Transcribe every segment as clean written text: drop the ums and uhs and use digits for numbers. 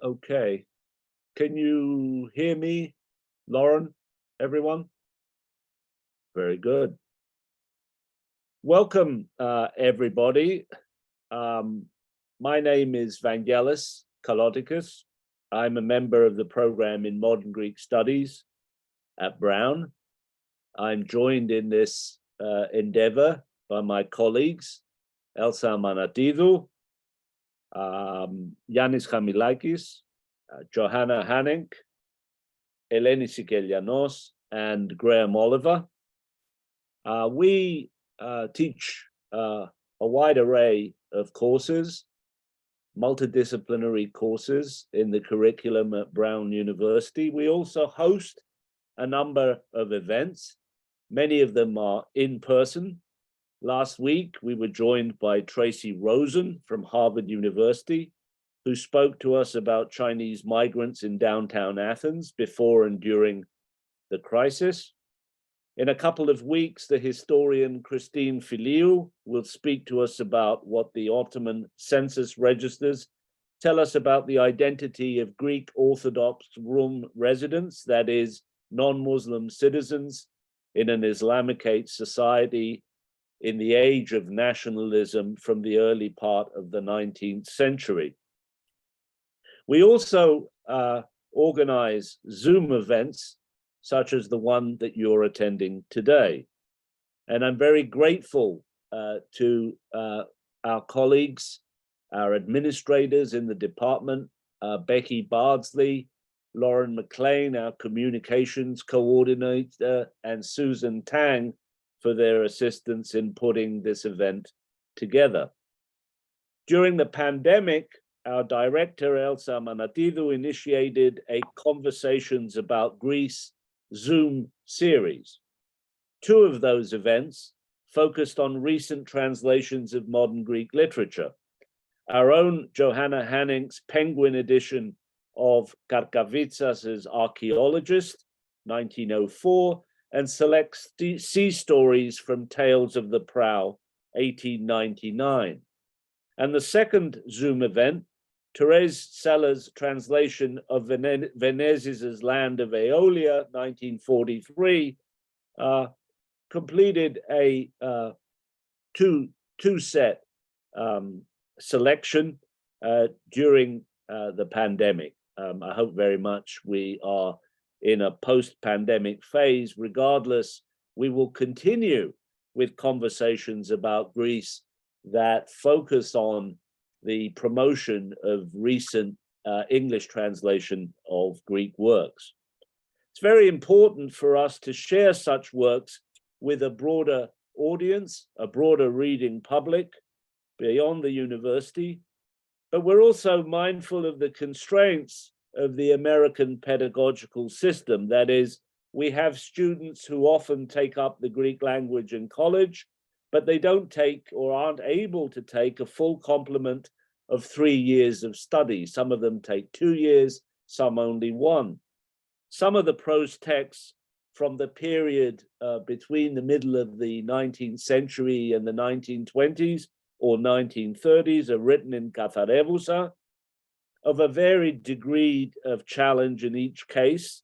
Okay. Can you hear me, Lauren, everyone? Very good. Welcome, everybody. My name is Vangelis Calotychos. I'm a member of the program in Modern Greek Studies at Brown. I'm joined in this endeavor by my colleagues, Elsa Manatidou, Yannis Chamilakis, Johanna Hanink, Eleni Sikelianos, and Graham Oliver. We teach a wide array of courses, multidisciplinary courses in the curriculum at Brown University. We also host a number of events. Many of them are in person. Last week, we were joined by Tracy Rosen from Harvard University, who spoke to us about Chinese migrants in downtown Athens before and during the crisis. In a couple of weeks, the historian Christine Filiou will speak to us about what the Ottoman census registers tell us about the identity of Greek Orthodox Rum residents, that is, non-Muslim citizens in an Islamicate society in the age of nationalism from the early part of the 19th century. We also organize Zoom events, such as the one that you're attending today. And I'm very grateful to our colleagues, our administrators in the department, Becky Bardsley, Lauren McLean, our communications coordinator, and Susan Tang for their assistance in putting this event together. During the pandemic, our director, Elsa Manatidou, initiated a Conversations About Greece Zoom series. Two of those events focused on recent translations of modern Greek literature. Our own Johanna Hanink's Penguin edition of Karkavitsas as Archaeologist, 1904, and select sea stories from Tales of the Prow, 1899. And the second Zoom event, Therese Seller's translation of Venezis' Land of Aeolia, 1943, completed a two-set selection during the pandemic. I hope very much we are in a post-pandemic phase. Regardless, we will continue with conversations about Greece that focus on the promotion of recent English translation of Greek works. It's very important for us to share such works with a broader audience, a broader reading public beyond the university, but we're also mindful of the constraints of the American pedagogical system. That is, we have students who often take up the Greek language in college, but they don't take or aren't able to take a full complement of 3 years of study. Some of them take 2 years, some only 1. Some of the prose texts from the period between the middle of the 19th century and the 1920s or 1930s are written in Katharevousa, of a varied degree of challenge in each case,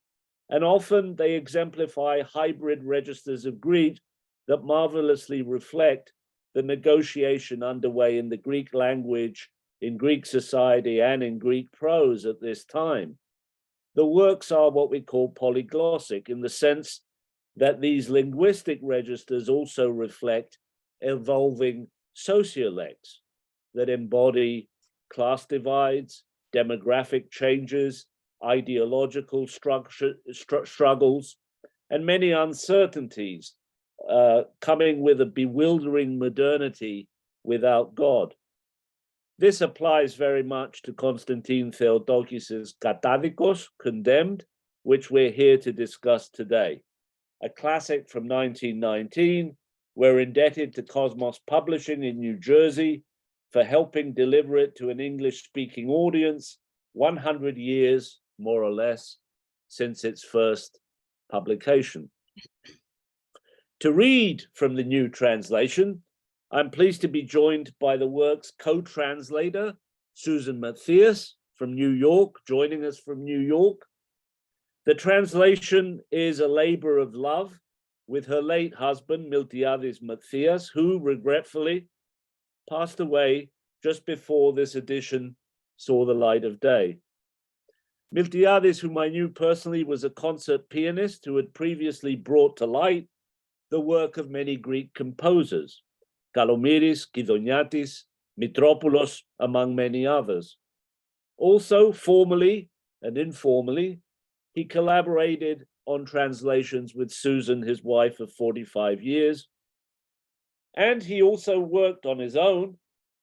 and often they exemplify hybrid registers of Greek that marvelously reflect the negotiation underway in the Greek language, in Greek society, and in Greek prose at this time. The works are what we call polyglossic in the sense that these linguistic registers also reflect evolving sociolects that embody class divides, demographic changes, ideological struggles, and many uncertainties coming with a bewildering modernity without God. This applies very much to Konstantinos Theotokis' Katadikos, Condemned, which we're here to discuss today. A classic from 1919, we're indebted to Cosmos Publishing in New Jersey for helping deliver it to an English-speaking audience 100 years, more or less, since its first publication. To read from the new translation, I'm pleased to be joined by the work's co-translator, Susan Matthias from New York, joining us from New York. The translation is a labor of love with her late husband, Miltiades Matthias, who regretfully passed away just before this edition saw the light of day. Miltiades, whom I knew personally, was a concert pianist who had previously brought to light the work of many Greek composers, Kalomiris, Kidoniatis, Mitropoulos, among many others. Also, formally and informally, he collaborated on translations with Susan, his wife of 45 years, and he also worked on his own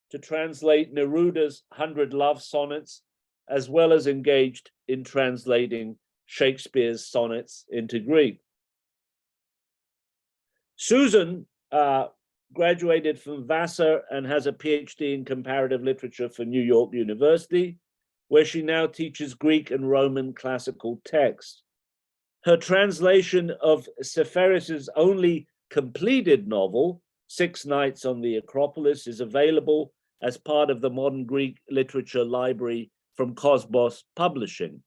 to translate Neruda's 100 Love Sonnets, as well as engaged in translating Shakespeare's sonnets into Greek. Susan graduated from Vassar and has a PhD in comparative literature from New York University, where she now teaches Greek and Roman classical texts. Her translation of Seferis's only completed novel, 6 Nights on the Acropolis, is available as part of the Modern Greek Literature Library from Cosmos Publishing.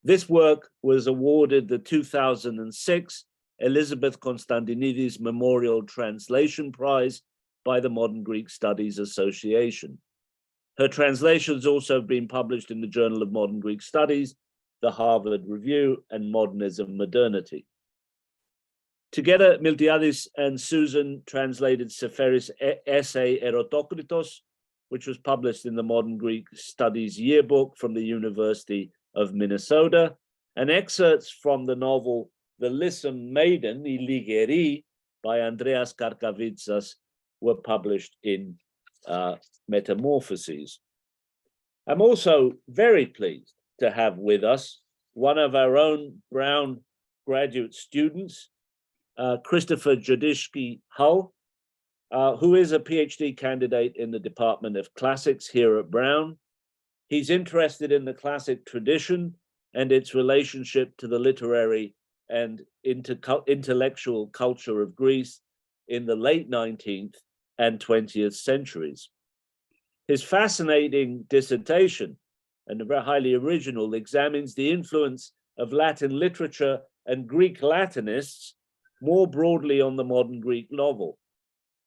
This work was awarded the 2006 Elizabeth Konstantinidis Memorial Translation Prize by the Modern Greek Studies Association. Her translations also have been published in the Journal of Modern Greek Studies, the Harvard Review, and Modernism Modernity. Together, Miltiades and Susan translated Seferis' essay Erotokritos, which was published in the Modern Greek Studies Yearbook from the University of Minnesota, and excerpts from the novel The Lissom Maiden, I Ligeri, by Andreas Karkavitsas, were published in Metamorphoses. I'm also very pleased to have with us one of our own Brown graduate students, Christopher Jotischky-Hull, who is a PhD candidate in the Department of Classics here at Brown. He's interested in the classic tradition and its relationship to the literary and intellectual culture of Greece in the late 19th and 20th centuries. His fascinating dissertation, and very highly original, examines the influence of Latin literature and Greek Latinists more broadly on the modern Greek novel.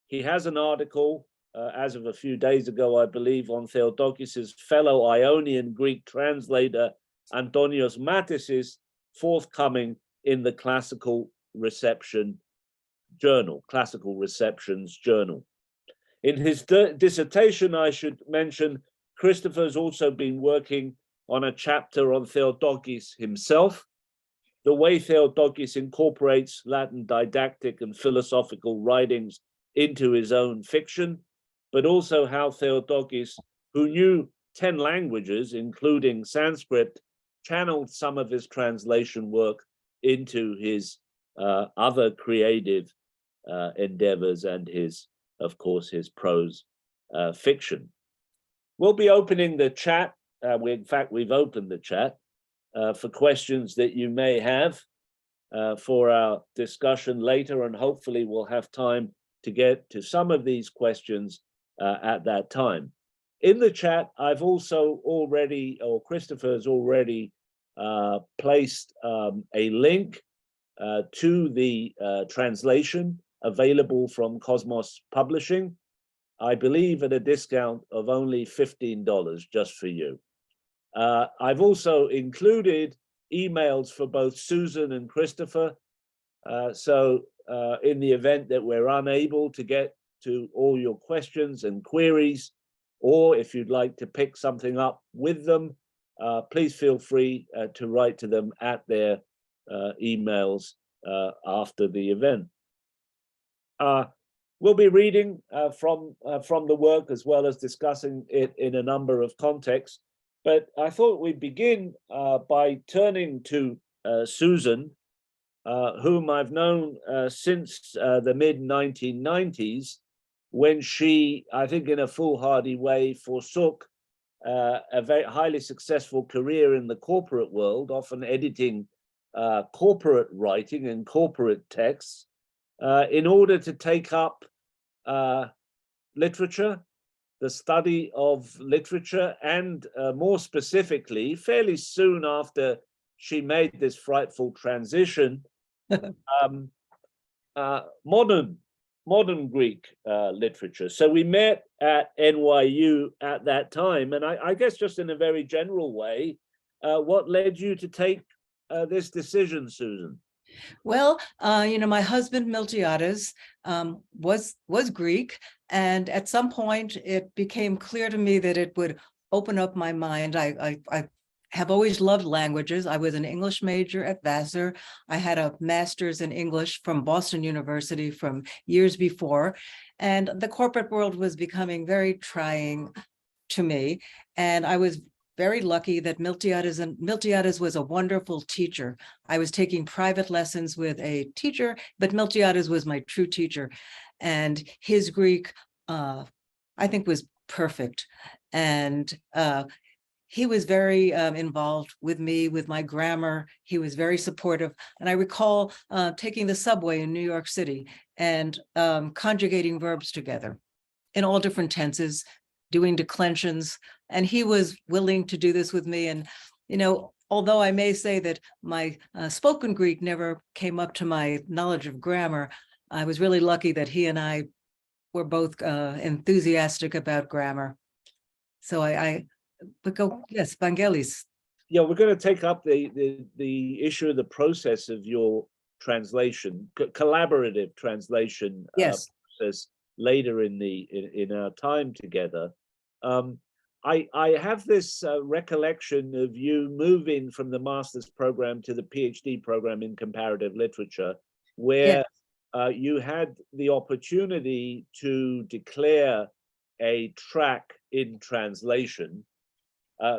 He has an article, as of a few days ago, I believe, on Theotokis' fellow Ionian Greek translator, Antonios Matthias, forthcoming in the Classical Receptions Journal. In his dissertation, I should mention, Christopher's also been working on a chapter on Theotokis himself, the way Theotokis incorporates Latin didactic and philosophical writings into his own fiction, but also how Theotokis, who knew 10 languages, including Sanskrit, channeled some of his translation work into his other creative endeavors and his, of course, his prose fiction. We'll be opening the chat. In fact, we've opened the chat for questions that you may have for our discussion later, and hopefully we'll have time to get to some of these questions at that time. In the chat, I've also already, or Christopher's already placed a link to the translation available from Cosmos Publishing, I believe at a discount of only $15 just for you. I've also included emails for both Susan and Christopher. So in the event that we're unable to get to all your questions and queries, or if you'd like to pick something up with them, please feel free to write to them at their emails after the event. We'll be reading from the work as well as discussing it in a number of contexts. But I thought we'd begin by turning to Susan, whom I've known since the mid-1990s, when she, I think in a foolhardy way, forsook a very highly successful career in the corporate world, often editing corporate writing and corporate texts, in order to take up literature the study of literature, and more specifically, fairly soon after she made this frightful transition, modern Greek literature. So we met at NYU at that time, and I guess just in a very general way, what led you to take this decision, Susan? Well, my husband Miltiades was Greek, and at some point it became clear to me that it would open up my mind. I have always loved languages. I was an English major at Vassar. I had a master's in English from Boston University from years before, and the corporate world was becoming very trying to me, and I was very lucky that Miltiades was a wonderful teacher. I was taking private lessons with a teacher, but Miltiades was my true teacher. And his Greek, I think, was perfect. And he was very involved with me, with my grammar. He was very supportive. And I recall taking the subway in New York City and conjugating verbs together in all different tenses, doing declensions, and he was willing to do this with me. And, although I may say that my spoken Greek never came up to my knowledge of grammar, I was really lucky that he and I were both enthusiastic about grammar. So but go, yes, Vangelis. Yeah, we're going to take up the issue of the process of your translation, collaborative translation process later in our time together. I have this recollection of you moving from the master's program to the PhD program in comparative literature, where you had the opportunity to declare a track in translation.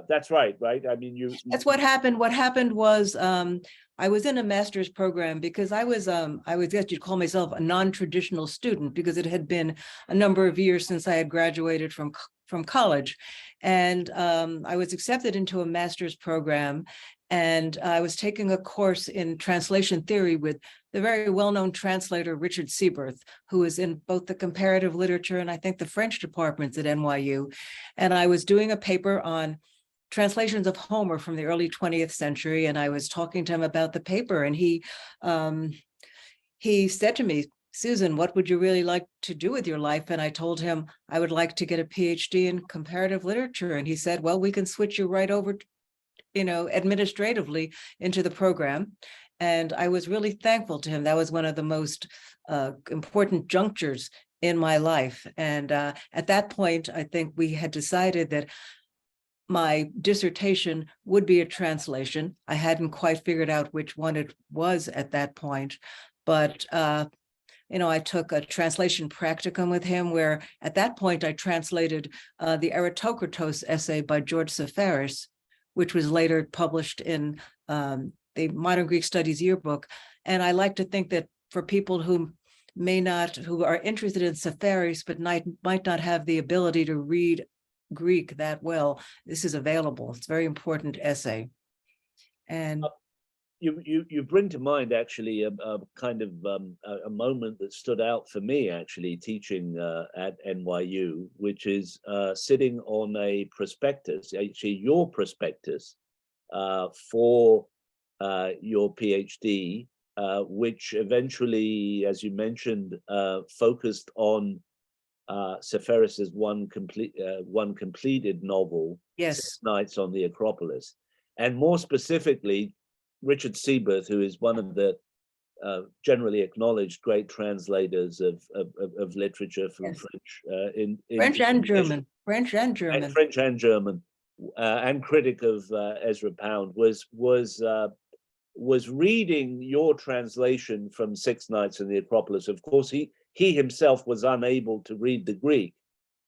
That's right? I mean, That's what happened. What happened was I was in a master's program because I guess you'd call myself a non-traditional student, because it had been a number of years since I had graduated from college. And I was accepted into a master's program, and I was taking a course in translation theory with the very well-known translator, Richard Seaberth, who is in both the comparative literature and I think the French departments at NYU. And I was doing a paper on translations of Homer from the early 20th century. And I was talking to him about the paper, and he said to me, "Susan, what would you really like to do with your life?" And I told him I would like to get a PhD in comparative literature. And he said, "Well, we can switch you right over, administratively into the program." And I was really thankful to him. That was one of the most important junctures in my life. And at that point, I think we had decided that my dissertation would be a translation. I hadn't quite figured out which one it was at that point, but I took a translation practicum with him, where at that point I translated the Eratokritos essay by George Safaris, which was later published in the Modern Greek Studies Yearbook. And I like to think that for people who are interested in Safaris but might not have the ability to read Greek that well, this is available. It's a very important essay. And you bring to mind actually a kind of a moment that stood out for me actually teaching at NYU, which is sitting on a prospectus, actually your prospectus for your PhD, which eventually, as you mentioned, focused on Safaris's one completed novel, yes, 6 Nights on the Acropolis, and more specifically, Richard Seaberth, who is one of the generally acknowledged great translators of literature from French, French and German, and critic of Ezra Pound, was reading your translation from 6 Nights on the Acropolis. Of course, he himself was unable to read the Greek,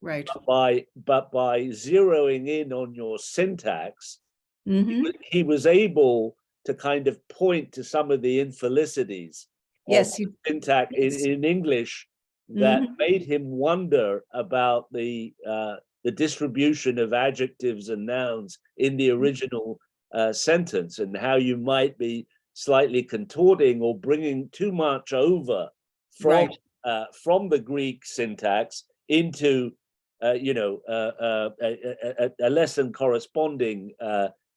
right? But by zeroing in on your syntax, mm-hmm. he was able to kind of point to some of the infelicities of syntax in English that made him wonder about the distribution of adjectives and nouns in the original sentence, and how you might be slightly contorting or bringing too much over from the Greek syntax into a lesson corresponding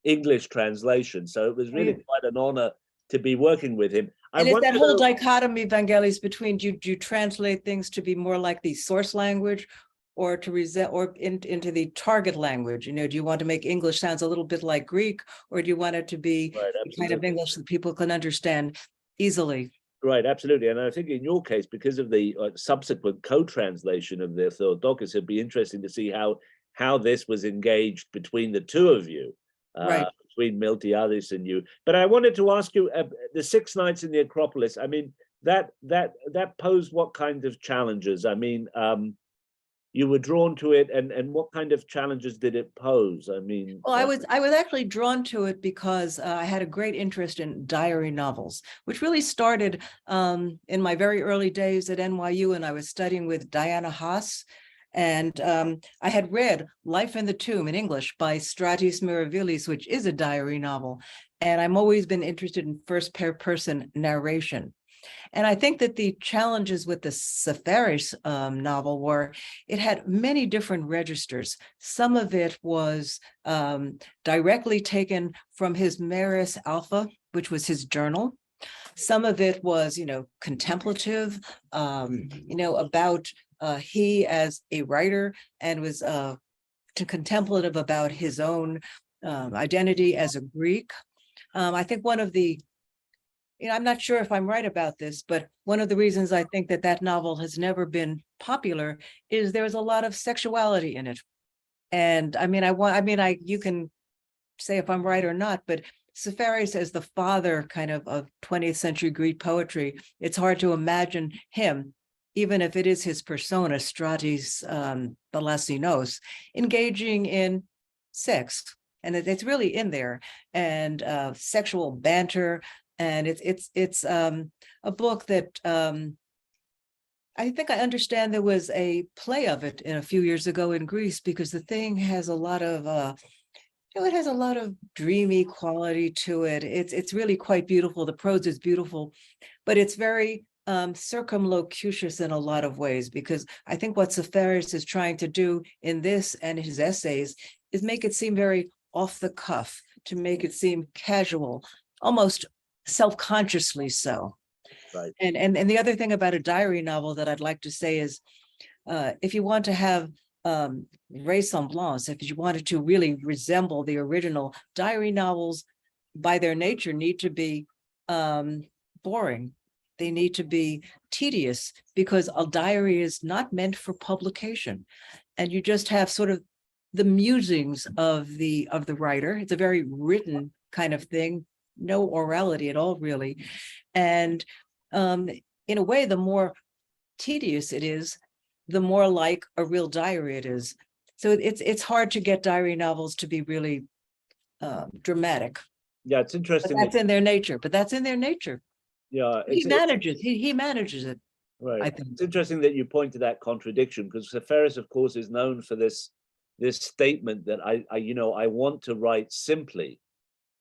English translation. So it was really quite an honor to be working with him. And it's that whole dichotomy, Vangelis, between do you translate things to be more like the source language or to into the target language? Do you want to make English sounds a little bit like Greek, or do you want it to be the kind of English that people can understand easily? Right, absolutely. And I think in your case, because of the subsequent co-translation of the Theotokis, it'd be interesting to see how this was engaged between the two of you, between Miltiades and you. But I wanted to ask you, the 6 nights in the Acropolis, I mean, that posed what kinds of challenges? I mean, you were drawn to it, and what kind of challenges did it pose? I mean, well, I was actually drawn to it because I had a great interest in diary novels, which really started in my very early days at NYU, and I was studying with Diana Haas. And I had read Life in the Tomb in English by Stratis Miravilis, which is a diary novel. And I'm always been interested in first-person narration. And I think that the challenges with the Seferis novel were it had many different registers. Some of it was directly taken from his Meris Alpha, which was his journal. Some of it was, contemplative, about he as a writer, and was contemplative about his own identity as a Greek. I think one of the I'm not sure if I'm right about this, but one of the reasons I think that novel has never been popular is there's a lot of sexuality in it. And you can say if I'm right or not, but Seferis as the father kind of 20th century Greek poetry, it's hard to imagine him, even if it is his persona, Stratis Thalassinos, engaging in sex. And it's really in there, and sexual banter. And it's a book that I think I understand there was a play of it a few years ago in Greece, because the thing has a lot of it has a lot of dreamy quality to it. It's really quite beautiful. The prose is beautiful, but it's very circumlocucious in a lot of ways, because I think what Seferis is trying to do in this and his essays is make it seem very off the cuff, to make it seem casual, almost self-consciously so. Right. And the other thing about a diary novel that I'd like to say is, if you want to have vraisemblance, if you wanted to really resemble the original, diary novels by their nature need to be boring. They need to be tedious, because a diary is not meant for publication. And you just have sort of the musings of the writer. It's a very written kind of thing, no orality at all, really. And in a way, the more tedious it is, the more like a real diary it is. So it's hard to get diary novels to be really dramatic. Yeah, it's interesting. But that's in their nature. Yeah, he manages it. Right. I think it's interesting that you point to that contradiction, because Seferis, of course, is known for this statement that I want to write simply,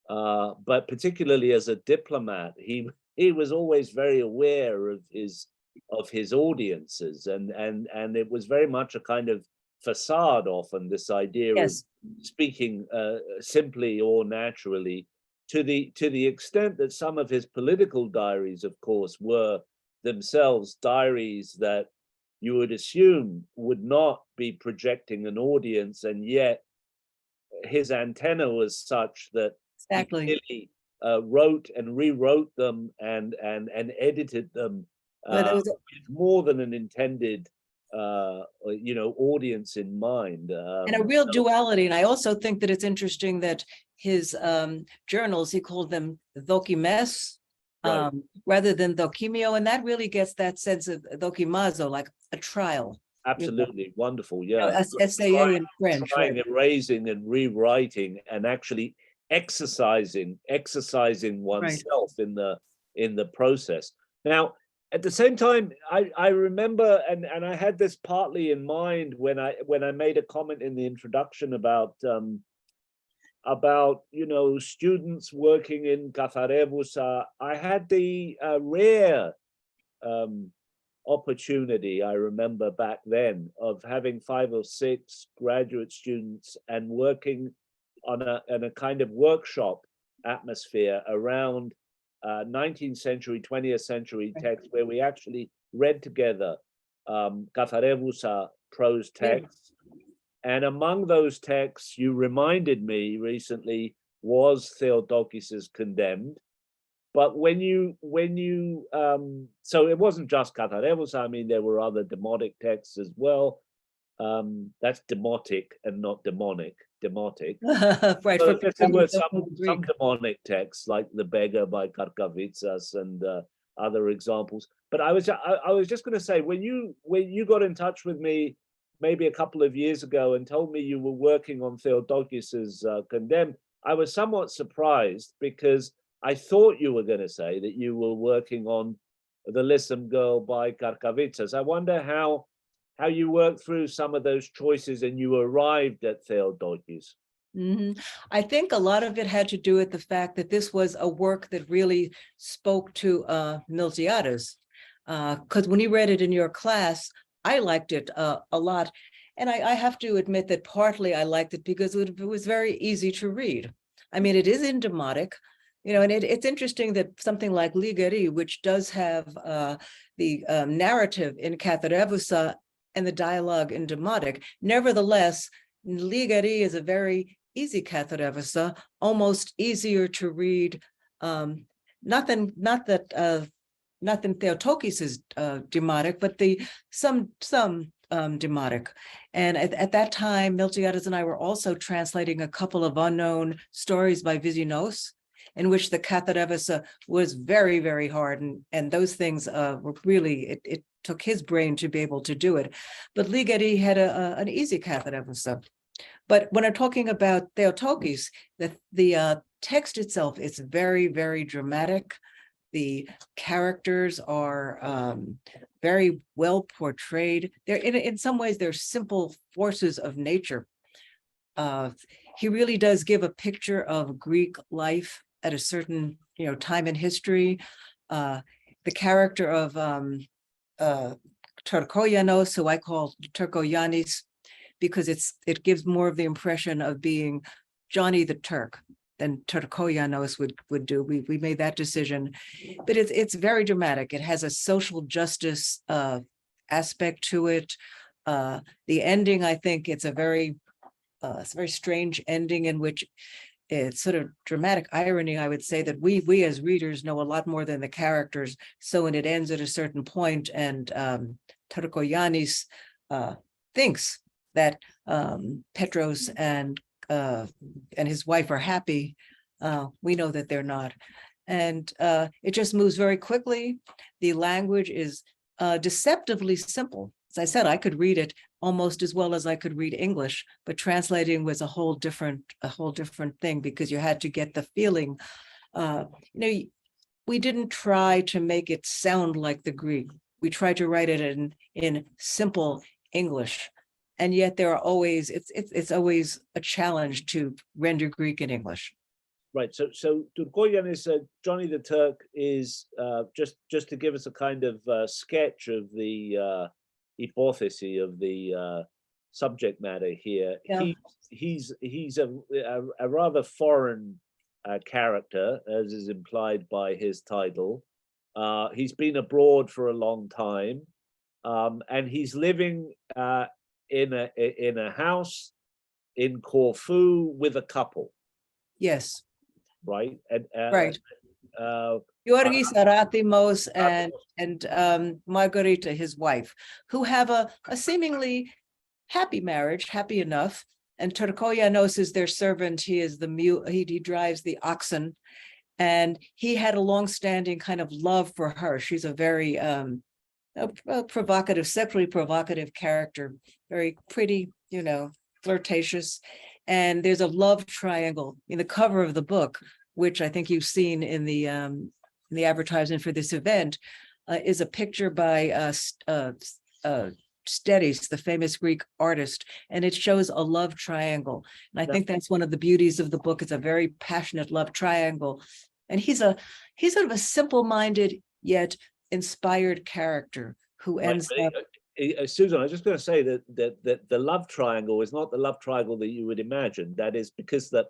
but particularly as a diplomat, he was always very aware of his audiences, and it was very much a kind of facade often, this idea of speaking simply or naturally, to the extent that some of his political diaries, of course, were themselves diaries that you would assume would not be projecting an audience, and yet his antenna was such that he really wrote and rewrote them and edited them with more than an intended audience in mind, and a real duality. And I also think that it's interesting that his journals, he called them dokimes, rather than dokimio, and that really gets that sense of dokimazo, like a trial. Absolutely wonderful, yeah. SAA in French, erasing and rewriting, and actually exercising oneself in the process. Now, at the same time, I remember, and I had this partly in mind when I made a comment in the introduction about students working in Katharevousa. I had the rare opportunity, I remember back then, of having 5 or 6 graduate students and working on a kind of workshop atmosphere around 19th century, 20th century texts, where we actually read together Katharevousa prose texts. And among those texts, you reminded me recently, was Theotokis's Condemned. But when you so it wasn't just Katharevousa, I mean, there were other demotic texts as well. That's demotic and not demonic, demotic. Right. So there were some demonic texts like The Beggar by Karkavitsas and other examples. But I was just going to say, when you got in touch with me maybe a couple of years ago and told me you were working on Theotokis's Condemned, I was somewhat surprised, because I thought you were going to say that you were working on The Lissom Girl by Karkavitsas. I wonder how you worked through some of those choices and you arrived at Theotokis. I think a lot of it had to do with the fact that this was a work that really spoke to Miltiades, because when you read it in your class, I liked it a lot. And I have to admit that partly I liked it because it was very easy to read. I mean, it is in demotic, and it's interesting that something like Ligari, which does have the narrative in Katharevousa and the dialogue in demotic, nevertheless, Ligari is a very easy Katharevousa, almost easier to read. Not that Theotokis is demotic, but some demotic. And at that time, Miltiades and I were also translating a couple of unknown stories by Vizinos, in which the Katharevousa was very, very hard. And those things were really, it took his brain to be able to do it. But Ligari had an easy Katharevousa. But when I'm talking about Theotokis, the text itself is very, very dramatic. The characters are very well portrayed. They're in some ways, they're simple forces of nature. He really does give a picture of Greek life at a certain time in history. The character of Turkoyanos, who I call Turkoyanis, because it gives more of the impression of being Johnny the Turk than Turkoyanos would do. We made that decision, but it's very dramatic. It has a social justice aspect to it. The ending, I think, it's a very strange ending in which it's sort of dramatic irony. I would say that we as readers know a lot more than the characters. So when it ends at a certain point, and Turkoyanis thinks that Petros and his wife are happy, we know that they're not. And it just moves very quickly. The language is deceptively simple. As I said, I could read it almost as well as I could read English, but translating was a whole different thing, because you had to get the feeling. We didn't try to make it sound like the Greek. We tried to write it in simple English. And yet there are always, it's always a challenge to render Greek in English. Right. So Turkoyanis, Johnny the Turk is just to give us a kind of sketch of the hypothesis of the subject matter here. Yeah. He's a rather foreign character, as is implied by his title. He's been abroad for a long time, and he's living in a house in Corfu with a couple. Yes. Right. And, right. Georgis Arathimos and Margarita, his wife, who have a seemingly happy marriage, happy enough. And Turkoyanos is their servant. He is the mule. He drives the oxen, and he had a long-standing kind of love for her. She's a very provocative, sexually provocative character, very pretty, flirtatious. And there's a love triangle in the cover of the book, which I think you've seen in the advertisement for this event, is a picture by Stetis, the famous Greek artist, and it shows a love triangle. And I think that's one of the beauties of the book. It's a very passionate love triangle. And he's sort of a simple-minded yet inspired character who Right, ends up. Susan, I was just going to say that the love triangle is not the love triangle that you would imagine. That is because the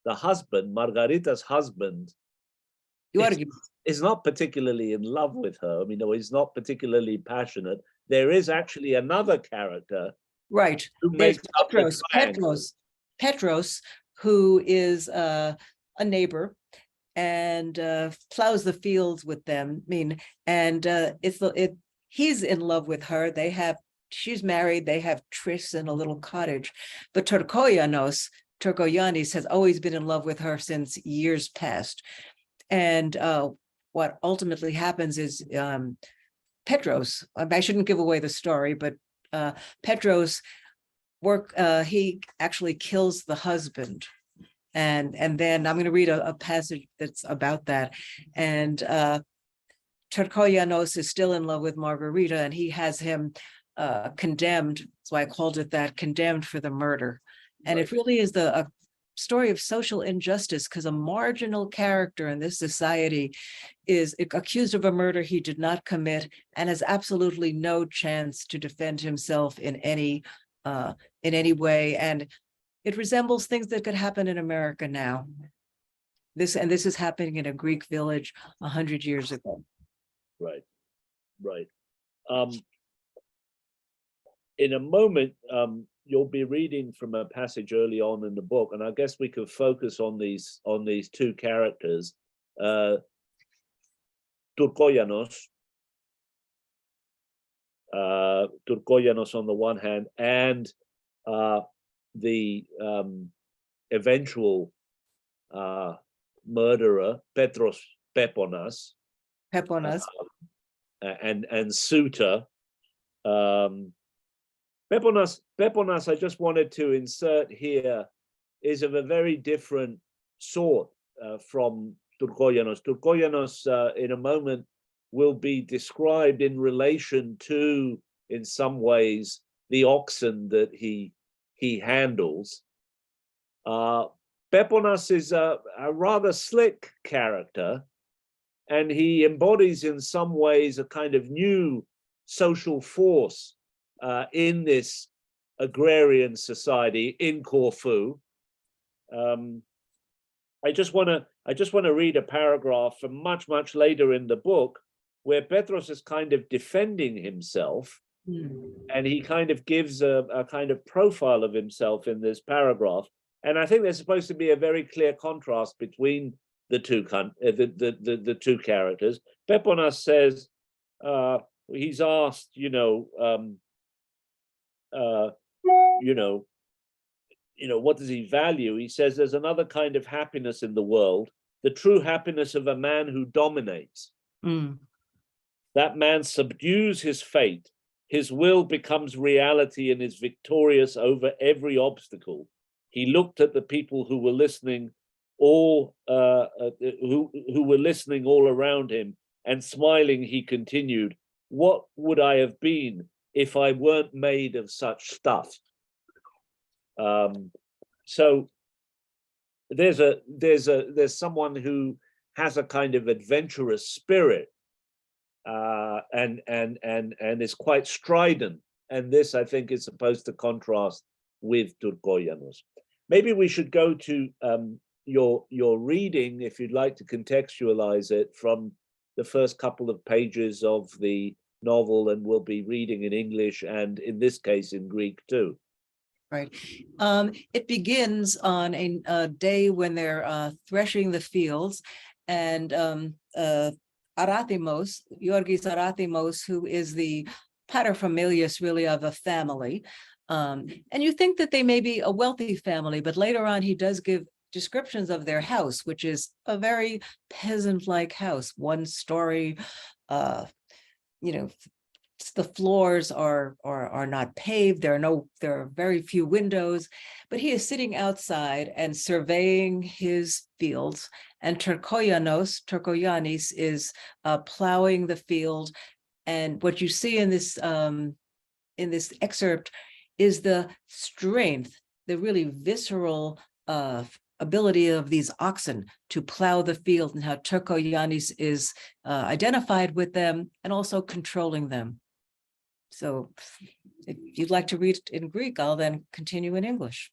husband, Margarita's husband, is not particularly in love with her. I mean, no, he's not particularly passionate. There is actually another character, Right. who There's makes up the triangle. Petros, who is a neighbor and plows the fields with them. I mean, and he's in love with her. She's married. They have trysts in a little cottage. But Torkoyanis has always been in love with her since years past. And what ultimately happens is Petros, I shouldn't give away the story, but Petros he actually kills the husband. And then I'm going to read a passage that's about that. And Torkoyanos is still in love with Margarita, and he has him condemned. That's why I called it that, condemned for the murder. And it really is a story of social injustice, because a marginal character in this society is accused of a murder he did not commit and has absolutely no chance to defend himself in any way. And it resembles things that could happen in America now. This is happening in a Greek village 100 years ago. Right. In a moment, you'll be reading from a passage early on in the book, and I guess we could focus on these two characters, Turkoyanos on the one hand, and the eventual murderer Peponas, and suitor. Peponas, I just wanted to insert here, is of a very different sort from Turkoyanos. Turkoyanos, in a moment, will be described in relation to, in some ways, the oxen that he handles. Peponas is a rather slick character, and he embodies in some ways a kind of new social force in this agrarian society in Corfu. I just want to read a paragraph from much later in the book, where Petros is kind of defending himself, and he kind of gives a kind of profile of himself in this paragraph. And I think there's supposed to be a very clear contrast between the two characters. Peponas says, he's asked, what does he value? He says there's another kind of happiness in the world, the true happiness of a man who dominates. That man subdues his fate. His will becomes reality and is victorious over every obstacle. He looked at the people who were listening, who were listening all around him, and smiling, he continued, "What would I have been if I weren't made of such stuff?" So there's someone who has a kind of adventurous spirit, and is quite strident, and this, I think, is supposed to contrast with Turkoyanos. Maybe we should go to your reading, if you'd like to contextualize it, from the first couple of pages of the novel, and we'll be reading in English and, in this case, in Greek too. Right. It begins on a day when they're threshing the fields, and Arathimos, Georgis Arathimos, who is the paterfamilias really of a family. And you think that they may be a wealthy family, but later on he does give descriptions of their house, which is a very peasant-like house, one story. The floors are not paved. There are very few windows, but he is sitting outside and surveying his fields. And Torkoyanis is plowing the field. And what you see in this excerpt is the strength, the really visceral ability of these oxen to plow the field, and how Torkoyanis is identified with them and also controlling them. So if you'd like to read in Greek, I'll then continue in English.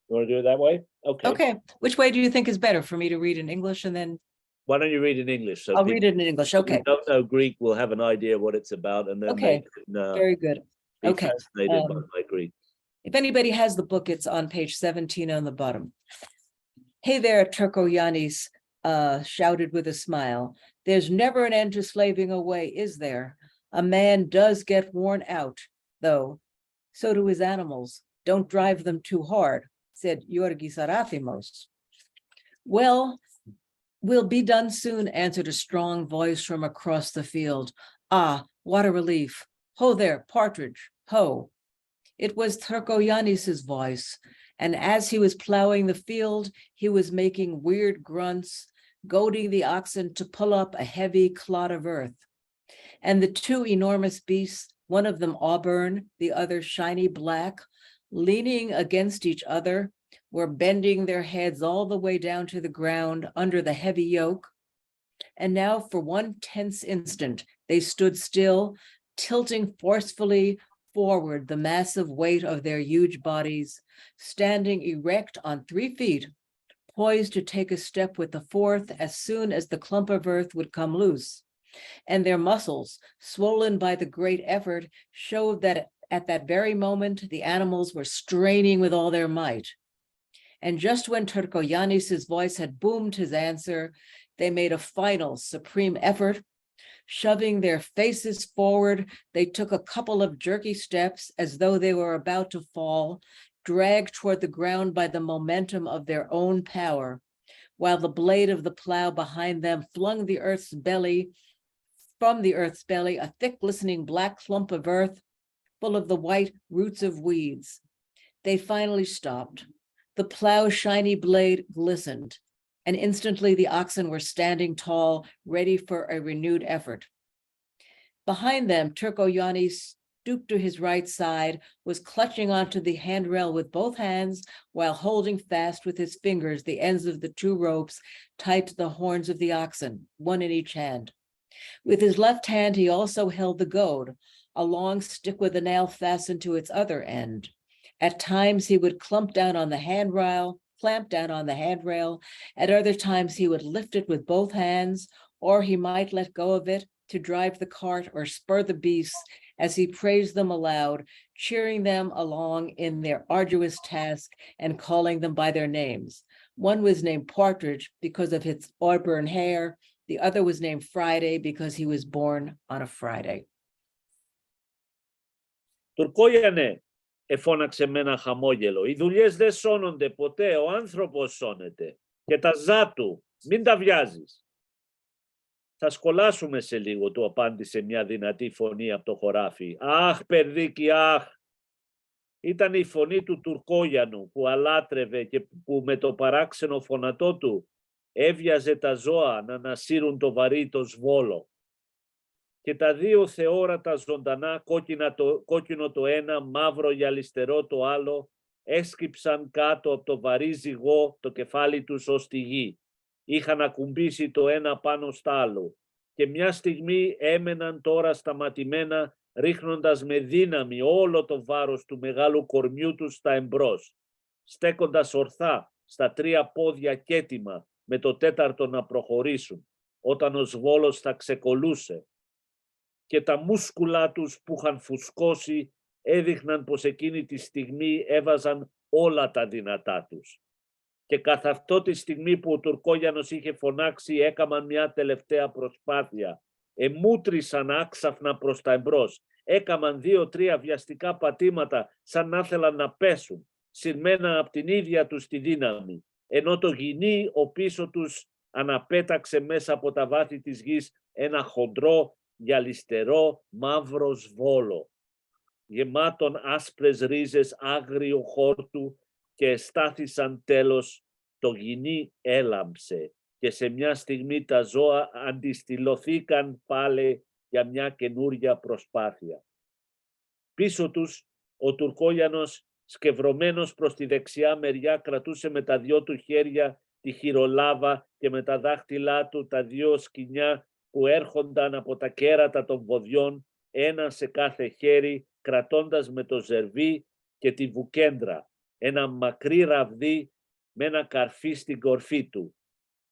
You want to do it that way? Okay. Okay. Which way do you think is better, for me to read in English and then Why don't you read in English? So I'll read it in English? people Okay. who don't know Greek will have an idea what it's about, and then Okay. they can Very good. be Okay. fascinated by my Greek. If anybody has the book, it's on page 17 on the bottom. Hey there, Turkoyanis shouted with a smile. There's never an end to slaving away, is there? A man does get worn out, though. So do his animals. Don't drive them too hard, said Yorgis Arathimos. Well, we'll be done soon, answered a strong voice from across the field. Ah, what a relief. Ho there, Partridge, ho. It was Turkoyanis' voice, and as he was plowing the field, he was making weird grunts, goading the oxen to pull up a heavy clod of earth. And the two enormous beasts, one of them auburn, the other shiny black, leaning against each other, were bending their heads all the way down to the ground under the heavy yoke. And now for one tense instant, they stood still, tilting forcefully forward the massive weight of their huge bodies, standing erect on 3 feet, poised to take a step with the fourth as soon as the clump of earth would come loose. And their muscles, swollen by the great effort, showed that at that very moment, the animals were straining with all their might. And just when Turkoyanis' voice had boomed his answer, they made a final supreme effort. Shoving their faces forward, they took a couple of jerky steps as though they were about to fall, dragged toward the ground by the momentum of their own power, while the blade of the plow behind them flung from the earth's belly, a thick, glistening black clump of earth full of the white roots of weeds. They finally stopped. The plow's shiny blade glistened, and instantly the oxen were standing tall, ready for a renewed effort. Behind them, Turkoyanis, stooped to his right side, was clutching onto the handrail with both hands while holding fast with his fingers the ends of the 2 ropes tied to the horns of the oxen, one in each hand. With his left hand, he also held the goad, a long stick with a nail fastened to its other end. At times, he would clamp down on the handrail. At other times, he would lift it with both hands, or he might let go of it to drive the cart or spur the beasts as he praised them aloud, cheering them along in their arduous task and calling them by their names. One was named Partridge because of his auburn hair. The other was named Friday because he was born on a Friday. Τουρκόγιανε, εφώναξε με ένα χαμόγελο. Οι δουλειές δεν σώνονται ποτέ, ο άνθρωπος σώνεται. Και τα ζά του, μην τα βιάζεις. Θα σκολάσουμε σε λίγο, του απάντησε μια δυνατή φωνή από το χωράφι. Αχ, παιδίκι, αχ. Ήταν η φωνή του Τουρκόγιανου που αλάτρευε και που με το παράξενο φωνατό του έβιαζε τα ζώα να ανασύρουν το βαρύ το σβόλο. Και τα 2 θεόρατα ζωντανά, κόκκινο το ένα, μαύρο γυαλιστερό το άλλο, έσκυψαν κάτω από το βαρύ ζυγό το κεφάλι τους ως τη γη. Είχαν ακουμπήσει το ένα πάνω στα άλλο και μια στιγμή έμεναν τώρα σταματημένα, ρίχνοντας με δύναμη όλο το βάρος του μεγάλου κορμιού τους στα εμπρός, στέκοντας ορθά στα 3 πόδια και έτοιμα με το 4ο να προχωρήσουν, όταν ο σβόλος θα ξεκολούσε. Και τα μούσκουλα τους που είχαν φουσκώσει έδειχναν πως εκείνη τη στιγμή έβαζαν όλα τα δυνατά τους. Και καθ' αυτό τη στιγμή που ο Τουρκόγιανος είχε φωνάξει, έκαναν μια τελευταία προσπάθεια. Εμούτρισαν άξαφνα προς τα εμπρός. Έκαναν 2-3 βιαστικά πατήματα σαν να ήθελαν να πέσουν, συρμένα από την ίδια τους τη δύναμη. Ενώ το γυνί ο πίσω τους αναπέταξε μέσα από τα βάθη της γης ένα χοντρό, γυαλιστερό, μαύρο σβόλο, γεμάτον άσπρες ρίζες άγριο χόρτου, και εστάθησαν τέλος, το γυνί έλαμψε και σε μια στιγμή τα ζώα αντιστηλωθήκαν πάλι για μια καινούρια προσπάθεια. Πίσω τους ο Τουρκόγιανος, σκευρωμένος προς τη δεξιά μεριά, κρατούσε με τα 2 του χέρια τη χειρολάβα και με τα δάχτυλά του τα 2 σκοινιά που έρχονταν από τα κέρατα των ποδιών ένα σε κάθε χέρι, κρατώντας με το ζερβί και τη βουκέντρα, ένα μακρύ ραβδί με ένα καρφί στην κορφή του.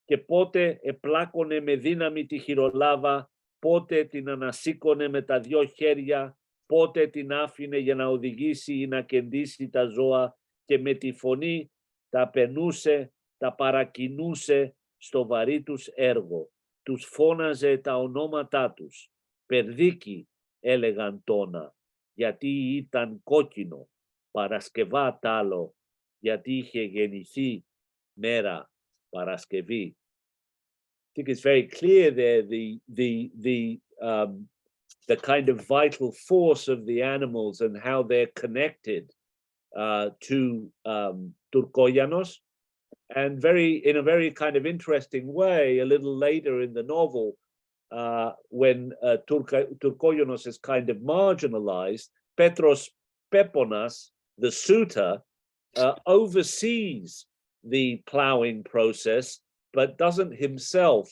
Και πότε επλάκωνε με δύναμη τη χειρολάβα, πότε την ανασήκωνε με τα δυο χέρια, πότε την άφηνε για να οδηγήσει ή να κεντήσει τα ζώα και με τη φωνή τα πενούσε, τα παρακινούσε στο βαρύ τους έργο. Τους φώναζε τα ονόματά τους. Περδίκη έλεγαν τόνα, γιατί ήταν κόκκινο. Παρασκευά τάλο, γιατί είχε γεννηθεί μέρα Παρασκευή. I think it's very clear there the kind of vital force of the animals and how they're connected to Tourkoianos, and in a very kind of interesting way, a little later in the novel, when Tourkoianos is kind of marginalized, Petros Peponas, the suitor, oversees the ploughing process, but doesn't himself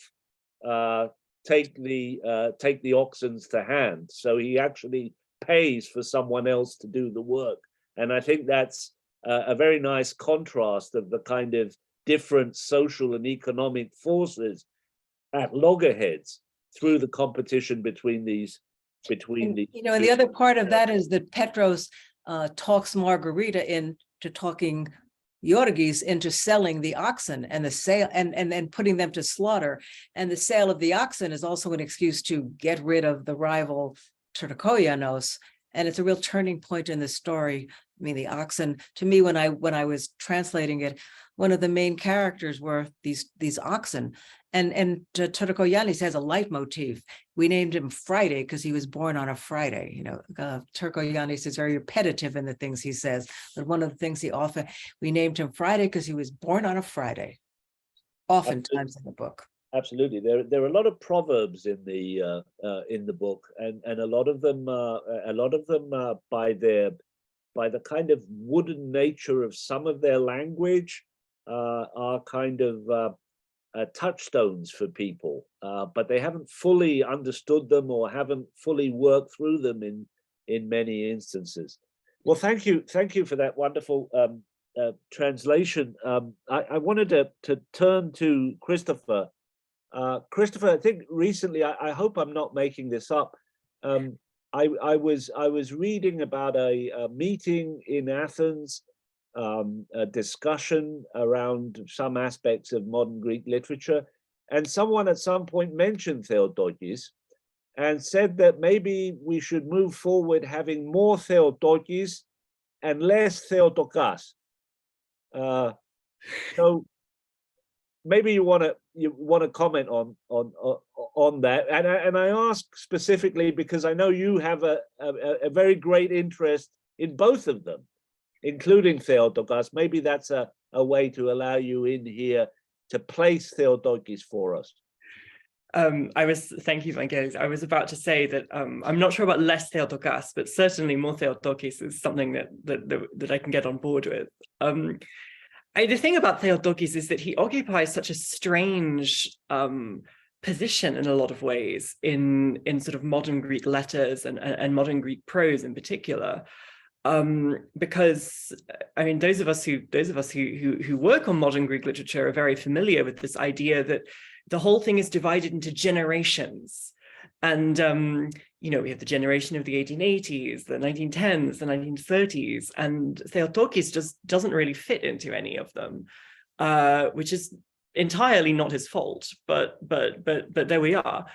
take the oxen to hand. So he actually pays for someone else to do the work. And I think that's a very nice contrast of the kind of different social and economic forces at loggerheads through the competition between these. And the other part of that is that Petros talks Margarita into talking Yorgis into selling the oxen and the sale and then putting them to slaughter. And the sale of the oxen is also an excuse to get rid of the rival Tourkoianos. And it's a real turning point in the story. I mean, the oxen, to me, when I was translating it, one of the main characters were these oxen. And Tourkoianis has a leitmotif. We named him Friday because he was born on a Friday. Tourkoianis is very repetitive in the things he says. But one of the things we named him Friday because he was born on a Friday. Oftentimes in the book. Absolutely, there are a lot of proverbs in the book, and a lot of them by the kind of wooden nature of some of their language are kind of touchstones for people, but they haven't fully understood them or haven't fully worked through them in many instances. Well, thank you for that wonderful translation. I wanted to turn to Christopher. Christopher, I think recently, I hope I'm not making this up. I was reading about a meeting in Athens, a discussion around some aspects of modern Greek literature, and someone at some point mentioned Theotokis and said that maybe we should move forward having more Theotokis and less Theotokas. So maybe you want to comment on that, and I ask specifically because I know you have a very great interest in both of them, including Theotokos. Maybe that's a way to allow you in here to place Theotokis for us. Thank you, Vangelis. I was about to say that I'm not sure about less Theotokis, but certainly more Theotokis is something that I can get on board with. The thing about Theotokis is that he occupies such a strange position in a lot of ways in sort of modern Greek letters and modern Greek prose in particular. Because I mean, those of us who work on modern Greek literature are very familiar with this idea that the whole thing is divided into generations. And, we have the generation of the 1880s, the 1910s, the 1930s, and Theotokis just doesn't really fit into any of them, which is entirely not his fault, but there we are.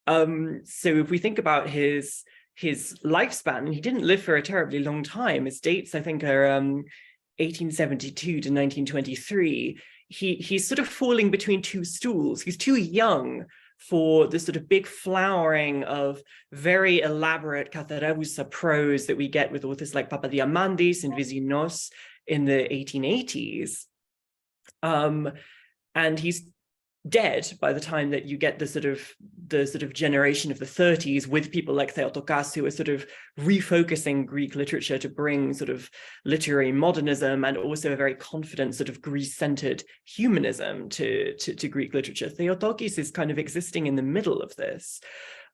So if we think about his lifespan, he didn't live for a terribly long time. His dates, I think, are 1872 to 1923. He's sort of falling between two stools. He's too young for the sort of big flowering of very elaborate Katharevousa prose that we get with authors like Papadiamandis and Vyzinos in the 1880s. And he's dead by the time that you get the sort of generation of the 30s with people like Theotokis, who are sort of refocusing Greek literature to bring sort of literary modernism and also a very confident sort of Greece-centered humanism to Greek literature. Theotokis is kind of existing in the middle of this.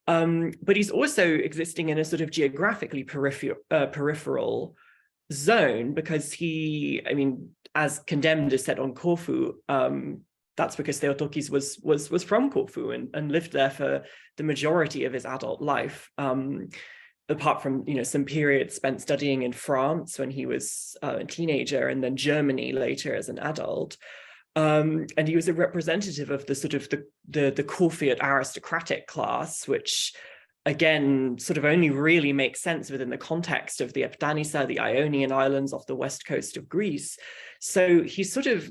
But he's also existing in a sort of geographically peripheral zone, because as Condemned is set on Corfu, that's because Theotokis was from Corfu and lived there for the majority of his adult life. Apart from some periods spent studying in France when he was a teenager, and then Germany later as an adult. And he was a representative of the sort of the Corfiot aristocratic class, which again sort of only really makes sense within the context of the Epdanissa, the Ionian Islands off the west coast of Greece. So he's sort of,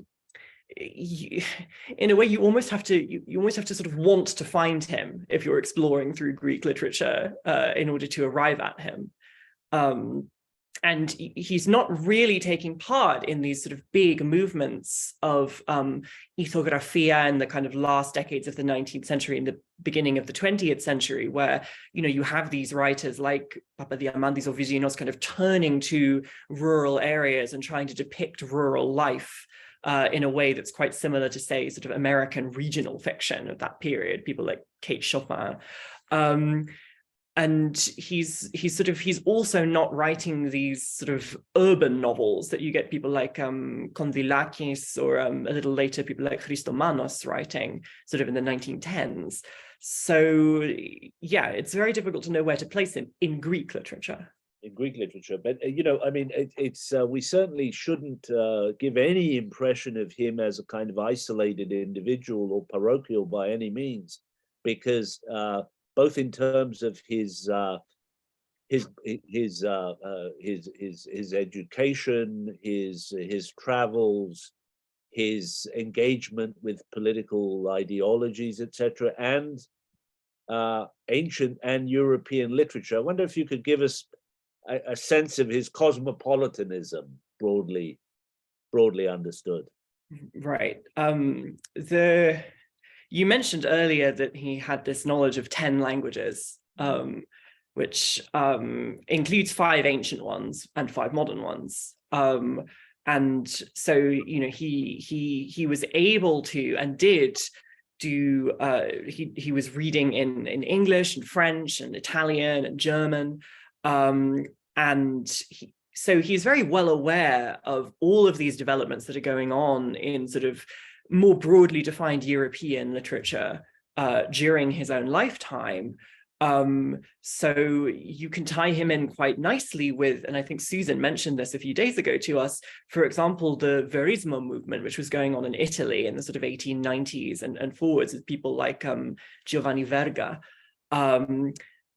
in a way, you almost have to sort of want to find him if you're exploring through Greek literature in order to arrive at him. And he's not really taking part in these sort of big movements of ethographia in the kind of last decades of the 19th century and the beginning of the 20th century, where you have these writers like Papadiamandis or Viginos kind of turning to rural areas and trying to depict rural life in a way that's quite similar to, say, sort of American regional fiction of that period, people like Kate Chopin. And he's also not writing these sort of urban novels that you get people like Kondylákis or a little later people like Christomanos writing sort of in the 1910s. So yeah, it's very difficult to know where to place him in Greek literature. In Greek literature, but we certainly shouldn't give any impression of him as a kind of isolated individual or parochial by any means, because both in terms of his education, his travels, his engagement with political ideologies, etc., and ancient and European literature. I wonder if you could give us a sense of his cosmopolitanism, broadly understood. Right. You mentioned earlier that he had this knowledge of 10 languages, which includes 5 ancient ones and 5 modern ones. And so, he was able to and did do, he was reading in English and French and Italian and German. So he's very well aware of all of these developments that are going on in sort of more broadly defined European literature during his own lifetime. So you can tie him in quite nicely with, and I think Susan mentioned this a few days ago to us, for example, the Verismo movement, which was going on in Italy in the sort of 1890s and forwards, with people like Giovanni Verga.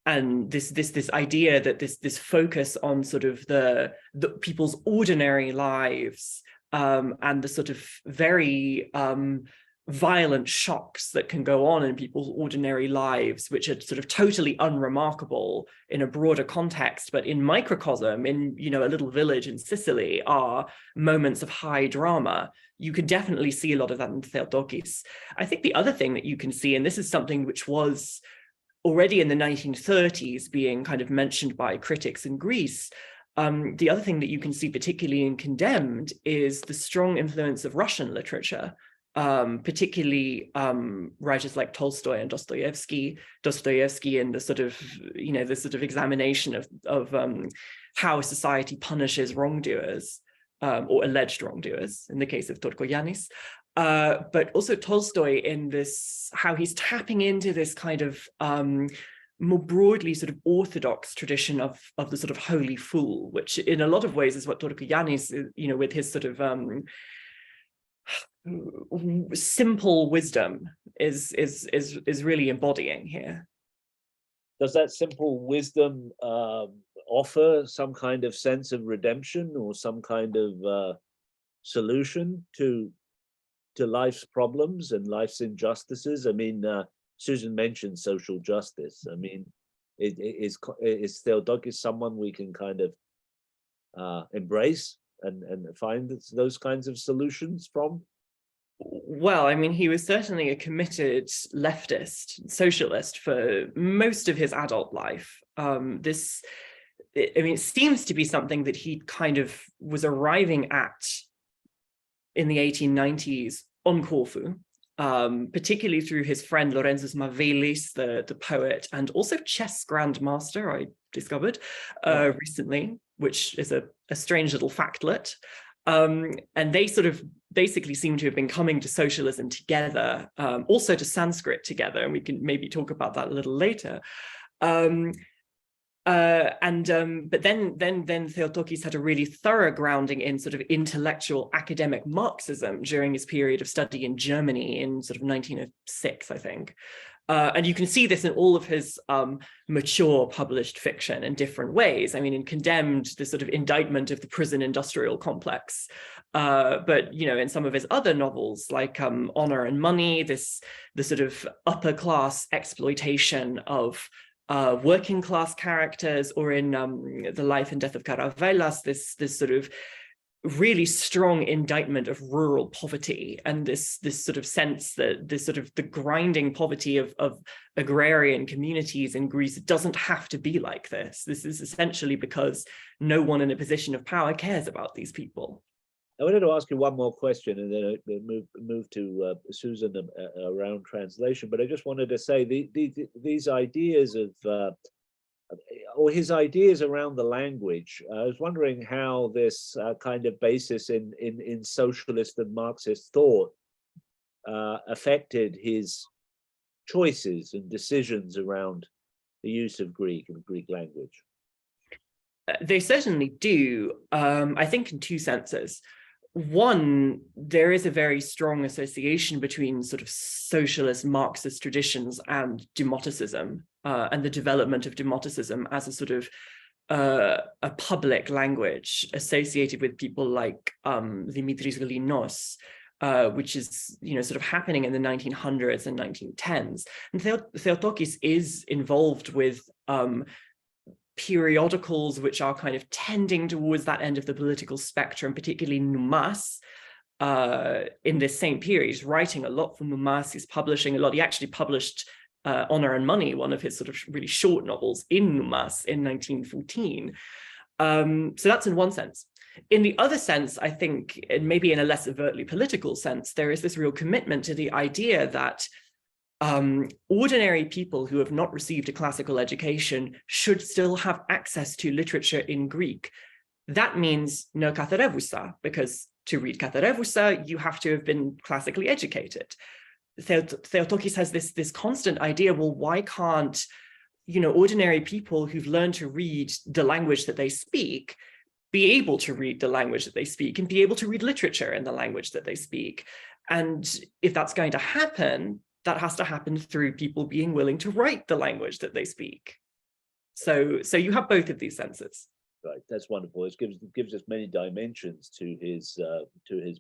And this idea that this focus on sort of the people's ordinary lives and the sort of very violent shocks that can go on in people's ordinary lives, which are sort of totally unremarkable in a broader context, but in microcosm, in a little village in Sicily, are moments of high drama. You can definitely see a lot of that in Theotokis. I think the other thing that you can see, and this is something which was already in the 1930s being kind of mentioned by critics in Greece, the other thing that you can see particularly in Condemned is the strong influence of Russian literature, particularly writers like Tolstoy and Dostoevsky and the sort of examination of how society punishes wrongdoers or alleged wrongdoers in the case of Torkogiannis. But also Tolstoy in this, how he's tapping into this kind of more broadly sort of orthodox tradition of the sort of holy fool, which in a lot of ways is what Torkogiannis, with his sort of simple wisdom is really embodying here. Does that simple wisdom offer some kind of sense of redemption or some kind of solution to life's problems and life's injustices? I mean, Susan mentioned social justice. I mean, is Theotokis someone we can kind of embrace and find those kinds of solutions from? Well, I mean, he was certainly a committed leftist, socialist for most of his adult life. It seems to be something that he kind of was arriving at in the 1890s on Corfu. particularly through his friend Lorenzus Marvelis, the poet, and also chess grandmaster, I discovered recently, which is a strange little factlet. And they sort of basically seem to have been coming to socialism together, also to Sanskrit together, and we can maybe talk about that a little later. But then Theotokis had a really thorough grounding in sort of intellectual academic Marxism during his period of study in Germany in sort of 1906, I think. And you can see this in all of his mature published fiction in different ways. I mean, in Condemned, the sort of indictment of the prison industrial complex. But, you know, in some of his other novels, like Honor and Money, the sort of upper class exploitation of working class characters, or in The Life and Death of Karavelas, this sort of really strong indictment of rural poverty, and this sort of sense that the grinding poverty of agrarian communities in Greece doesn't have to be like this. This is essentially because no one in a position of power cares about these people. I wanted to ask you one more question, and then move to Susan around translation. But I just wanted to say these ideas of, or his ideas around the language. I was wondering how this kind of basis in socialist and Marxist thought affected his choices and decisions around the use of Greek and Greek language. They certainly do. I think in two senses. One, there is a very strong association between sort of socialist Marxist traditions and demoticism, and the development of demoticism as a sort of a public language associated with people like Dimitris Galinos, which is, you know, sort of happening in the 1900s and 1910s. And Theotokis is involved with periodicals which are kind of tending towards that end of the political spectrum, particularly Numas, in this same period. He's writing a lot for Numas, he's publishing a lot. He actually published Honor and Money, one of his sort of really short novels, in Numas in 1914. So that's in one sense. In the other sense, I think, and maybe in a less overtly political sense, there is this real commitment to the idea that ordinary people who have not received a classical education should still have access to literature in Greek. That means no katherevousa, because to read katherevousa, you have to have been classically educated. Theotokis has this constant idea, well, why can't, you know, ordinary people who've learned to read the language that they speak be able to read the language that they speak and be able to read literature in the language that they speak? And if that's going to happen, that has to happen through people being willing to write the language that they speak. So you have both of these senses. Right, that's wonderful. It gives us many dimensions to his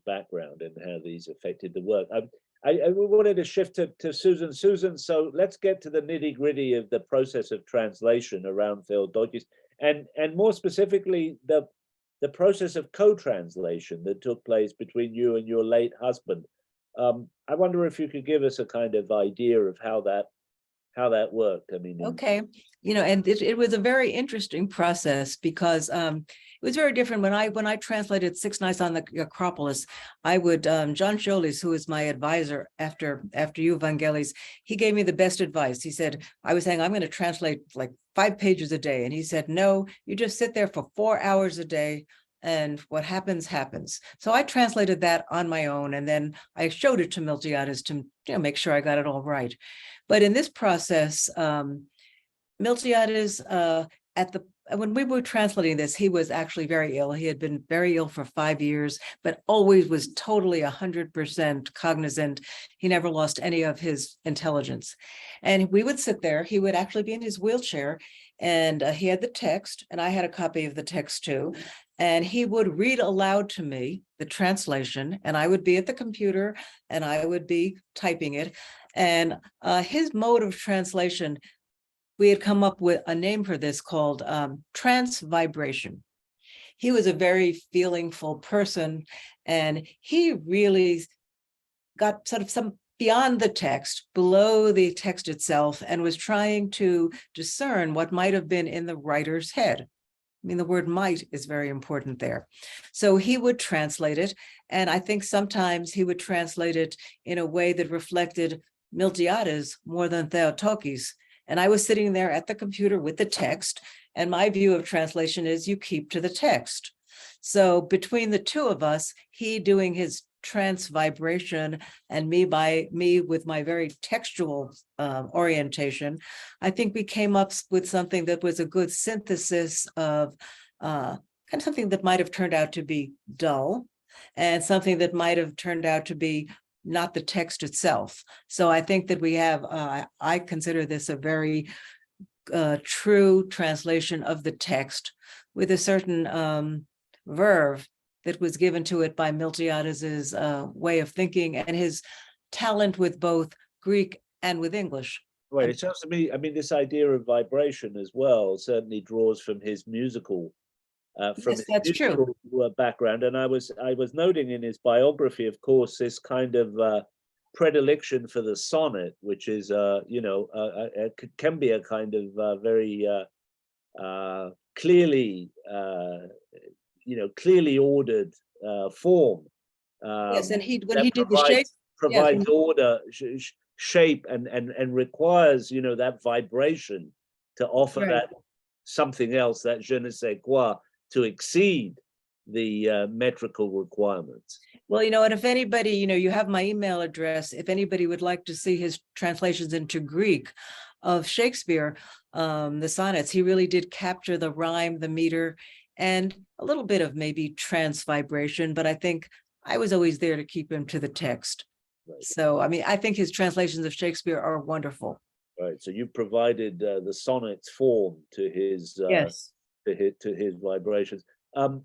background and how these affected the work. I wanted to shift to Susan. Susan, so let's get to the nitty-gritty of the process of translation around Theotokis, and more specifically the process of co-translation that took place between you and your late husband. I wonder if you could give us a kind of idea of how that worked. I mean, okay, you know, and it was a very interesting process, because it was very different when I translated Six Nights on the Acropolis. I would John Scholes, who is my advisor after you, Vangelis, he gave me the best advice. He said, I was saying I'm going to translate like 5 pages a day, and he said, no, you just sit there for 4 hours a day, and what happens, happens. So I translated that on my own, and then I showed it to Miltiades to, you know, make sure I got it all right. But in this process, Miltiades, when we were translating this, he was actually very ill. He had been very ill for 5 years, but always was totally 100% cognizant. He never lost any of his intelligence. And we would sit there, he would actually be in his wheelchair, and he had the text, and I had a copy of the text too. And he would read aloud to me the translation, and I would be at the computer and I would be typing it. And his mode of translation, we had come up with a name for this called transvibration. He was a very feelingful person, and he really got sort of some beyond the text, below the text itself, and was trying to discern what might have been in the writer's head. I mean, the word might is very important there. So he would translate it. And I think sometimes he would translate it in a way that reflected Miltiades more than Theotokis. And I was sitting there at the computer with the text. And my view of translation is you keep to the text. So between the two of us, he doing his transvibration and me with my very textual orientation, I think we came up with something that was a good synthesis of kind of something that might have turned out to be dull and something that might have turned out to be not the text itself. So I think that we have, I consider this a very true translation of the text with a certain verve that was given to it by Miltiades's way of thinking and his talent with both Greek and with English. Right. It sounds to me, I mean, this idea of vibration as well certainly draws from his musical, Yes, that's true. background. And I was noting in his biography, of course, this kind of predilection for the sonnet, which is, can be a kind of very clearly, clearly ordered form. Yes, and when he did the shape, provides order, shape, and requires, that vibration to offer that something else, that je ne sais quoi, to exceed the metrical requirements. Well, and if anybody, you have my email address, if anybody would like to see his translations into Greek of Shakespeare, the sonnets, he really did capture the rhyme, the meter, and a little bit of maybe transvibration, but I think I was always there to keep him to the text. Right. So, I mean, I think his translations of Shakespeare are wonderful. Right. So you provided the sonnets form to his yes, to his vibrations.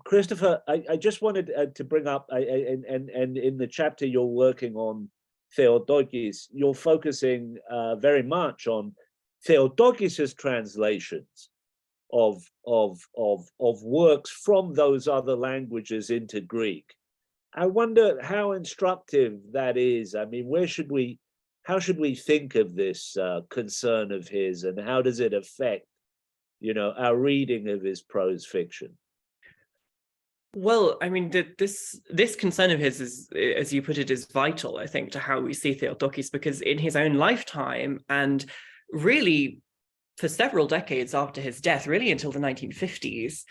Christopher, I just wanted to bring up, and in the chapter you're working on Theotokis, you're focusing very much on Theotokis's translations of works from those other languages into Greek. I wonder how instructive that is. I mean, how should we think of this concern of his, and how does it affect, our reading of his prose fiction? Well, I mean, this concern of his is, as you put it, is vital, I think, to how we see Theotokis, because in his own lifetime, and really for several decades after his death, really until the 1950s,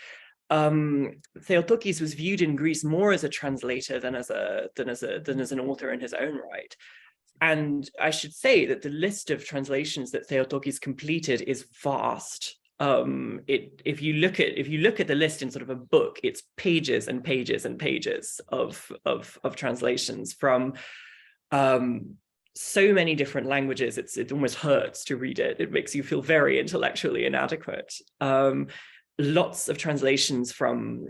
Theotokis was viewed in Greece more as a translator than as an author in his own right. And I should say that the list of translations that Theotokis completed is vast. If you look at the list in sort of a book, it's pages and pages and pages of translations from so many different languages. It almost hurts to read it. It makes you feel very intellectually inadequate. Lots of translations from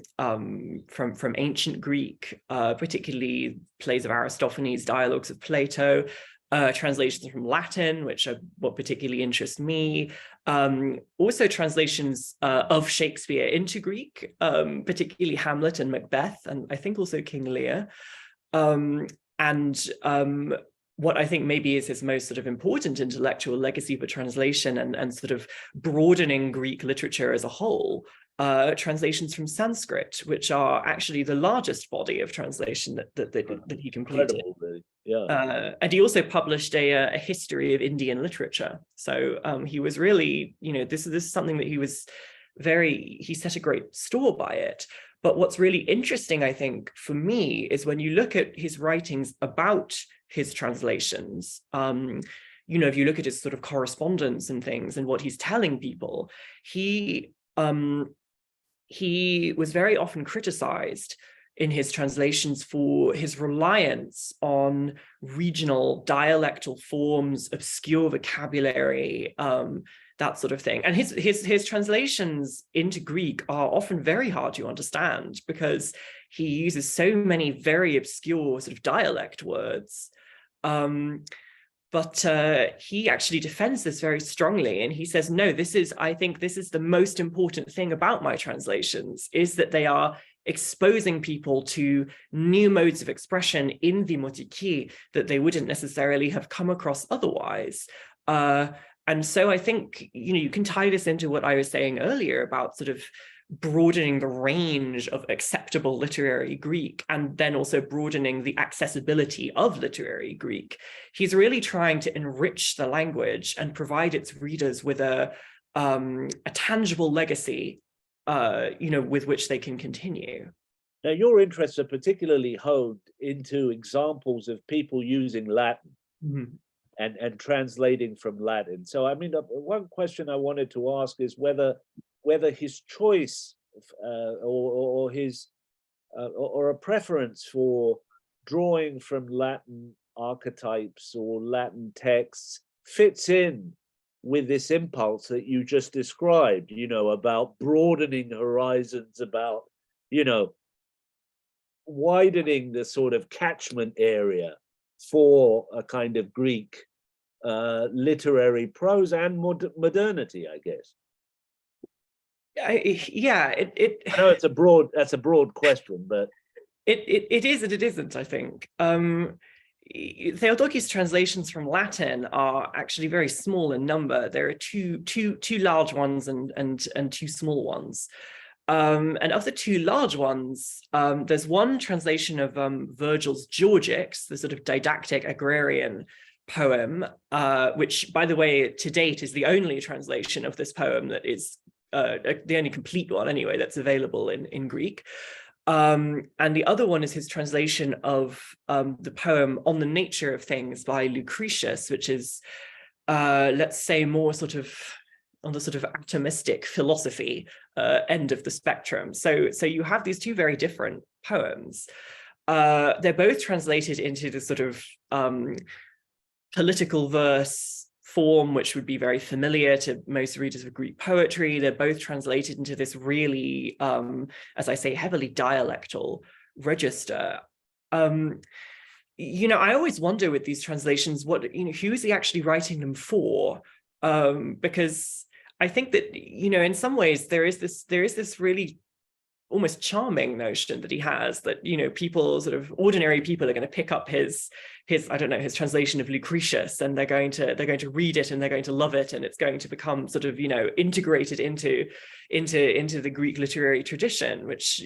ancient Greek, particularly plays of Aristophanes, dialogues of Plato, translations from Latin, which are what particularly interest me. Also translations of Shakespeare into Greek, particularly Hamlet and Macbeth, and I think also King Lear. What I think maybe is his most sort of important intellectual legacy for translation and sort of broadening Greek literature as a whole, translations from Sanskrit, which are actually the largest body of translation that he completed. Really. Yeah. And he also published a history of Indian literature. So he was really, this is something that he set a great store by it. But what's really interesting, I think, for me, is when you look at his writings about his translations, if you look at his sort of correspondence and things and what he's telling people, he was very often criticized in his translations for his reliance on regional dialectal forms, obscure vocabulary, that sort of thing. And his translations into Greek are often very hard to understand because he uses so many very obscure sort of dialect words. But he actually defends this very strongly, and he says, no, I think this is the most important thing about my translations, is that they are exposing people to new modes of expression in the motiki that they wouldn't necessarily have come across otherwise. And so I think, you can tie this into what I was saying earlier about sort of broadening the range of acceptable literary Greek, and then also broadening the accessibility of literary Greek. He's really trying to enrich the language and provide its readers with a tangible legacy, with which they can continue. Now, your interests are particularly honed into examples of people using Latin and translating from Latin. So, I mean, one question I wanted to ask is whether his choice or a preference for drawing from Latin archetypes or Latin texts fits in with this impulse that you just described, about broadening horizons, about, widening the sort of catchment area for a kind of Greek literary prose and modernity, I guess. Yeah, I know that's a broad question, but it is and it isn't, I think. Theotokis' translations from Latin are actually very small in number. There are two large ones and two small ones. And of the two large ones, there's one translation of Virgil's Georgics, the sort of didactic agrarian poem, which, by the way, to date is the only translation of this poem that is the only complete one anyway that's available in Greek. And the other one is his translation of the poem On the Nature of Things by Lucretius, which is, let's say, more sort of on the sort of atomistic philosophy end of the spectrum. So you have these two very different poems. They're both translated into the sort of political verse form, which would be very familiar to most readers of Greek poetry. They're both translated into this really, as I say, heavily dialectal register. I always wonder with these translations, who is he actually writing them for? Because I think that, in some ways there is this really almost charming notion that he has that, people, sort of ordinary people, are going to pick up his I don't know, his translation of Lucretius, and they're going to read it and they're going to love it, and it's going to become sort of, integrated into the Greek literary tradition, which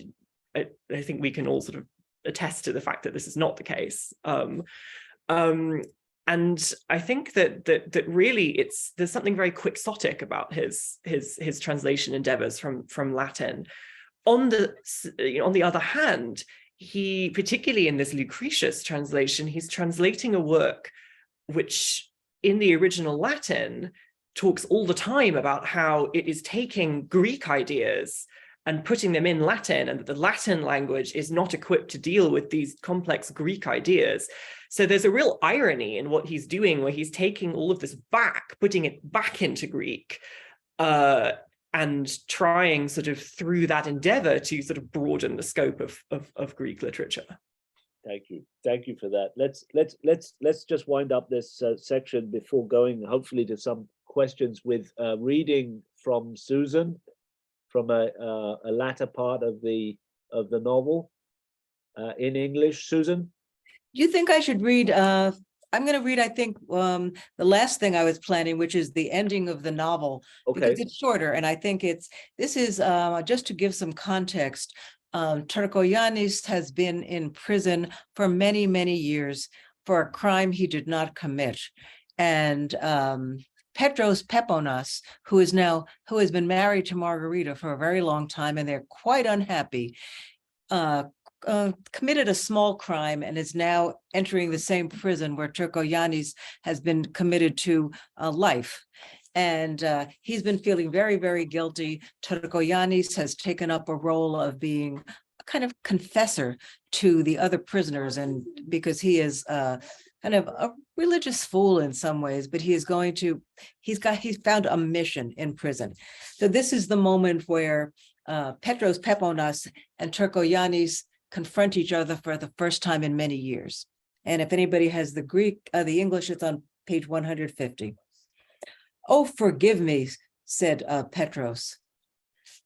I think we can all sort of attest to the fact that this is not the case. And I think that really there's something very quixotic about his translation endeavors from Latin. On the other hand, he, particularly in this Lucretius translation, he's translating a work which in the original Latin talks all the time about how it is taking Greek ideas and putting them in Latin, and that the Latin language is not equipped to deal with these complex Greek ideas. So there's a real irony in what he's doing, where he's taking all of this back, putting it back into Greek, and trying sort of through that endeavor to sort of broaden the scope of Greek literature. Thank you for that. Let's just wind up this section before going hopefully to some questions with reading from Susan, from a latter part of the novel in English. Susan? Do you think I should read? I'm going to read, I think, the last thing I was planning, which is the ending of the novel, because it's shorter. And I think this is just to give some context. Turkoyannis has been in prison for many, many years for a crime he did not commit. And Petros Peponas, who has been married to Margarita for a very long time, and they're quite unhappy, committed a small crime and is now entering the same prison where Turkoyannis has been committed to life. And he's been feeling very, very guilty. Turkoyannis has taken up a role of being a kind of confessor to the other prisoners, and because he is kind of a religious fool in some ways, but he's found a mission in prison. So this is the moment where Petros Peponas and Turkoyannis confront each other for the first time in many years. And if anybody has the English, it's on page 150. "Oh, forgive me," said Petros.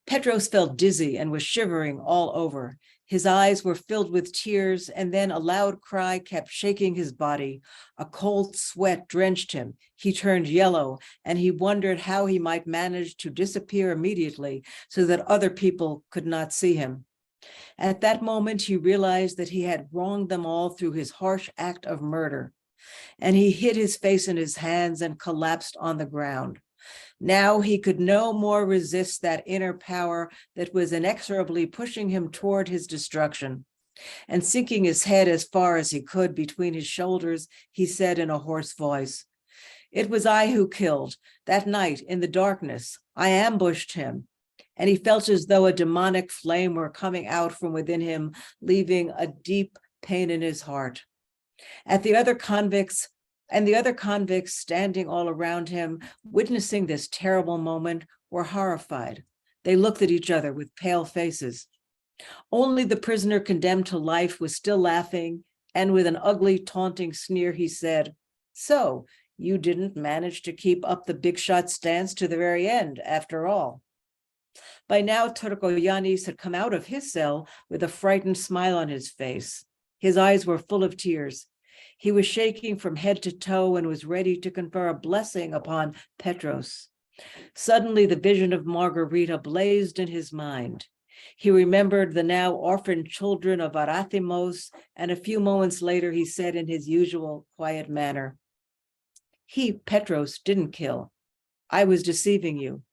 Petros felt dizzy and was shivering all over. His eyes were filled with tears, and then a loud cry kept shaking his body. A cold sweat drenched him. He turned yellow, and he wondered how he might manage to disappear immediately so that other people could not see him. At that moment, he realized that he had wronged them all through his harsh act of murder, and he hid his face in his hands and collapsed on the ground. Now he could no more resist that inner power that was inexorably pushing him toward his destruction. And sinking his head as far as he could between his shoulders, he said in a hoarse voice, "It was I who killed. That night in the darkness, I ambushed him." And he felt as though a demonic flame were coming out from within him, leaving a deep pain in his heart. The other convicts standing all around him, witnessing this terrible moment, were horrified. They looked at each other with pale faces. Only the prisoner condemned to life was still laughing, and with an ugly, taunting sneer, he said, "So, you didn't manage to keep up the big shot stance to the very end, after all." By now, Torkogiannis had come out of his cell with a frightened smile on his face. His eyes were full of tears. He was shaking from head to toe and was ready to confer a blessing upon Petros. Suddenly, the vision of Margarita blazed in his mind. He remembered the now orphaned children of Arathimos, and a few moments later, he said in his usual quiet manner, "He, Petros, didn't kill. I was deceiving you."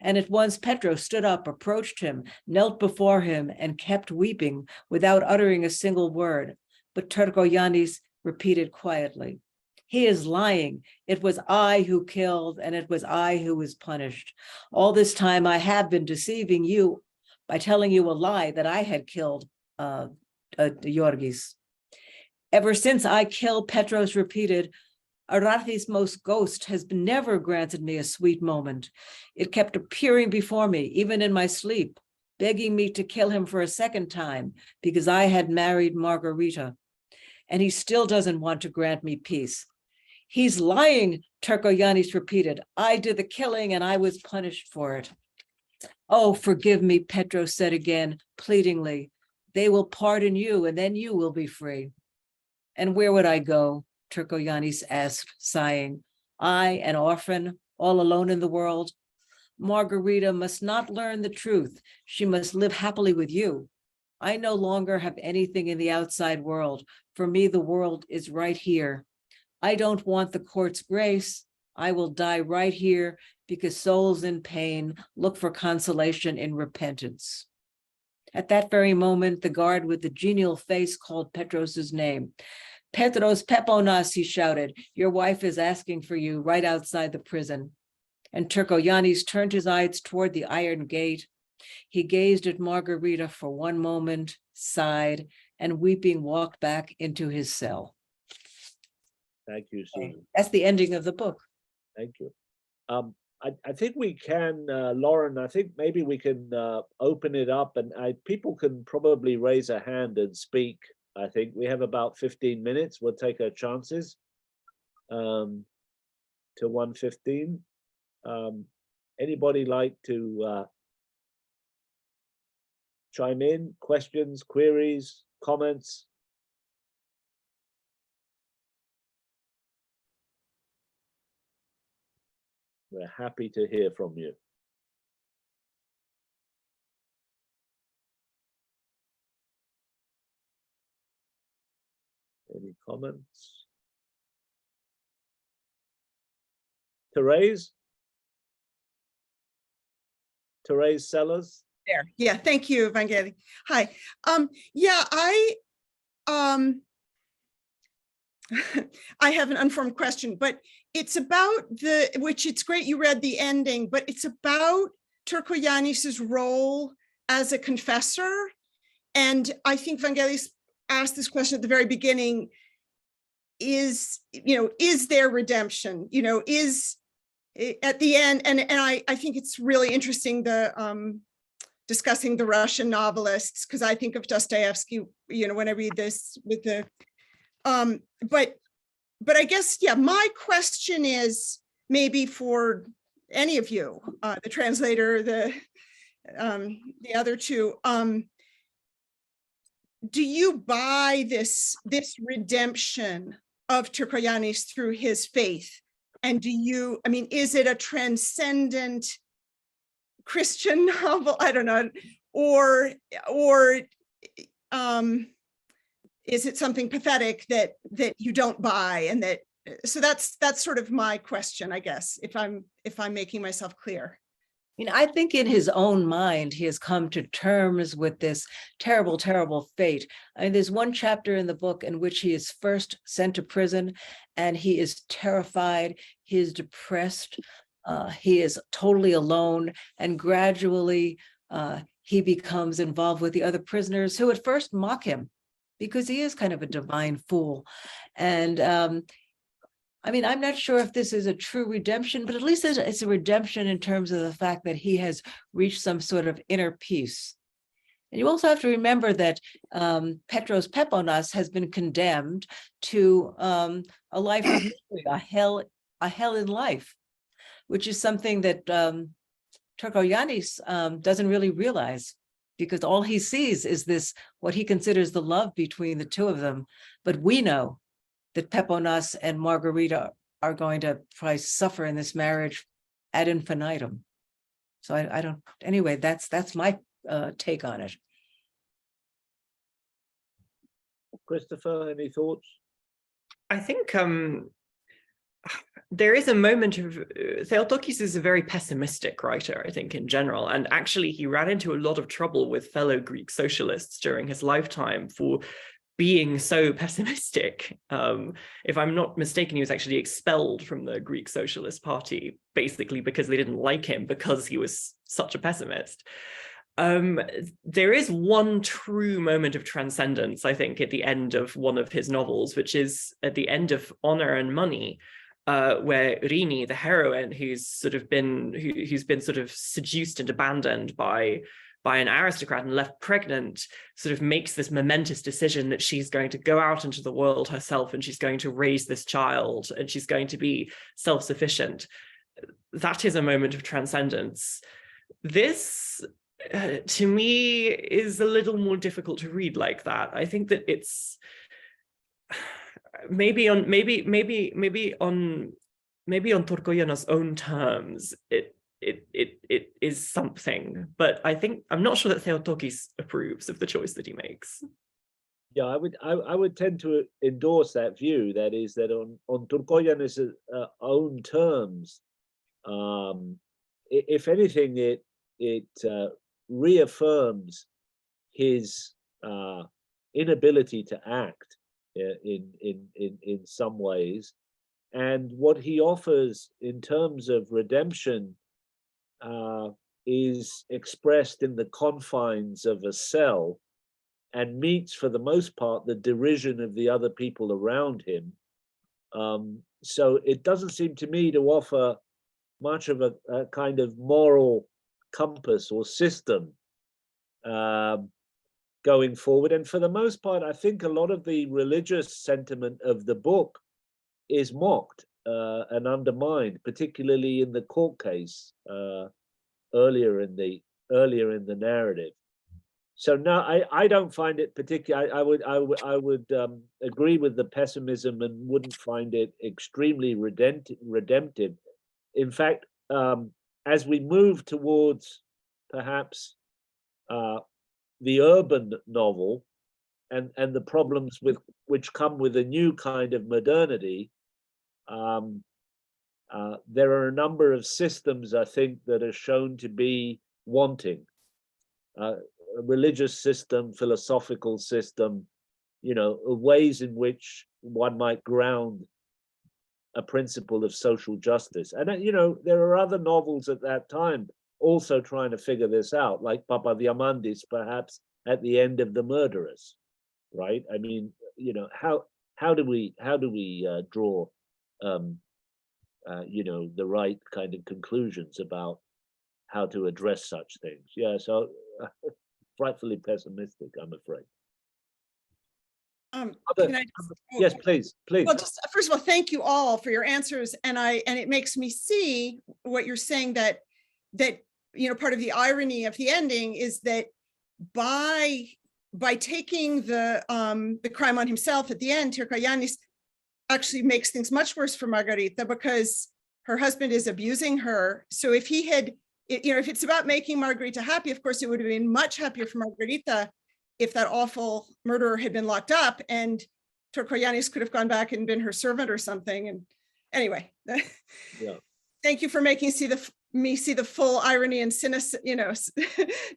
And at once Petros stood up, approached him, knelt before him, and kept weeping without uttering a single word. But Torkogiannis repeated quietly, "He is lying. It was I who killed, and it was I who was punished. All this time I have been deceiving you by telling you a lie that I had killed Georgis. Ever since I killed," Petros repeated, "Arathimos' ghost has never granted me a sweet moment. It kept appearing before me, even in my sleep, begging me to kill him for a second time because I had married Margarita. And he still doesn't want to grant me peace." "He's lying," Torkogiannis repeated. "I did the killing and I was punished for it." "Oh, forgive me," Petros said again, pleadingly. "They will pardon you and then you will be free." "And where would I go?" Torkogiannis asked, sighing. "I, an orphan, all alone in the world? Margarita must not learn the truth. She must live happily with you. I no longer have anything in the outside world. For me, the world is right here. I don't want the court's grace. I will die right here because souls in pain look for consolation in repentance." At that very moment, the guard with the genial face called Petros's name. "Petros Peponas," he shouted, "your wife is asking for you right outside the prison." And Torkogiannis turned his eyes toward the iron gate. He gazed at Margarita for one moment, sighed, and weeping walked back into his cell. Thank you, Susan. That's the ending of the book. Thank you. I think we can, Lauren, I think maybe we can open it up, and people can probably raise a hand and speak. I think we have about 15 minutes. We'll take our chances to 1:15. Anybody like to chime in? Questions, queries, comments? We're happy to hear from you. Any comments? Therese? Therese Sellers? There. Yeah, thank you, Vangelis. Hi. Yeah, I have an unformed question, but it's about which it's great you read the ending, but it's about Torkogiannis's role as a confessor. And I think Vangelis asked this question at the very beginning, is there redemption? Is at the end, and I think it's really interesting, discussing the Russian novelists, because I think of Dostoevsky, when I read this with the, but I guess, yeah, my question is maybe for any of you, the translator, the other two, do you buy this redemption of Turkoyanis through his faith? And I mean, is it a transcendent Christian novel? I don't know. Or is it something pathetic that you don't buy? And so that's sort of my question, I guess, if I'm making myself clear. I think in his own mind, he has come to terms with this terrible, terrible fate. There's one chapter in the book in which he is first sent to prison, and he is terrified, he is depressed, he is totally alone, and gradually he becomes involved with the other prisoners who at first mock him because he is kind of a divine fool. And I'm not sure if this is a true redemption, but at least it's a redemption in terms of the fact that he has reached some sort of inner peace. And you also have to remember that Petros Peponas has been condemned to a life of misery, a hell in life, which is something that Turkoyanis doesn't really realize, because all he sees is this, what he considers the love between the two of them. But we know that Peponas and Margarita are going to probably suffer in this marriage ad infinitum. So I don't, anyway, that's my take on it. Christopher, any thoughts? I think there is a moment of, Theotokis is a very pessimistic writer, I think, in general. And actually, he ran into a lot of trouble with fellow Greek socialists during his lifetime for being so pessimistic. If I'm not mistaken, he was actually expelled from the Greek Socialist Party, basically because they didn't like him because he was such a pessimist. There is one true moment of transcendence, I think, at the end of one of his novels, which is at the end of Honor and Money, where Rini, the heroine, who's been sort of seduced and abandoned by an aristocrat and left pregnant, sort of makes this momentous decision that she's going to go out into the world herself and she's going to raise this child and she's going to be self-sufficient. That is a moment of transcendence. This, to me, is a little more difficult to read like that. I think that it's maybe on Torkoyanos' own terms, it is something, but I'm not sure that Theotokis approves of the choice that he makes. Yeah, I would tend to endorse that view. That is, that on Torkoyanos' own terms, if anything, it reaffirms his inability to act in some ways, and what he offers in terms of redemption is expressed in the confines of a cell and meets, for the most part, the derision of the other people around him. So it doesn't seem to me to offer much of a kind of moral compass or system going forward. And for the most part, I think a lot of the religious sentiment of the book is mocked and undermined, particularly in the court case earlier in the narrative. So no, I don't find it particularly. I would agree with the pessimism and wouldn't find it extremely redemptive. In fact, as we move towards perhaps the urban novel and the problems which come with a new kind of modernity, there are a number of systems, I think, that are shown to be wanting. A religious system, philosophical system, ways in which one might ground a principle of social justice. And, there are other novels at that time also trying to figure this out, like Papadiamandis, perhaps at the end of The Murderers, right? I mean, how do we draw the right kind of conclusions about how to address such things? Yeah, so frightfully pessimistic, I'm afraid. Yes, please. Well, just first of all, thank you all for your answers, and it makes me see what you're saying, that part of the irony of the ending is that by by taking the crime on himself at the end, Tyrkoyannis actually makes things much worse for Margarita because her husband is abusing her. So if he had, if it's about making Margarita happy, of course, it would have been much happier for Margarita if that awful murderer had been locked up and Tyrkoyannis could have gone back and been her servant or something. And anyway, Yeah. Thank you for making me see the full irony and cynicism,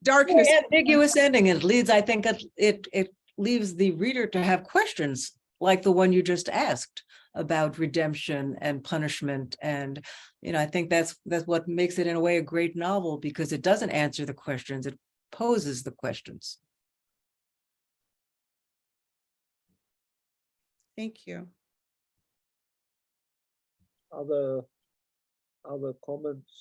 darkness. Ambiguous ending. It leads, I think it leaves the reader to have questions like the one you just asked about redemption and punishment. And, I think that's what makes it in a way a great novel, because it doesn't answer the questions, it poses the questions. Thank you. Other comments?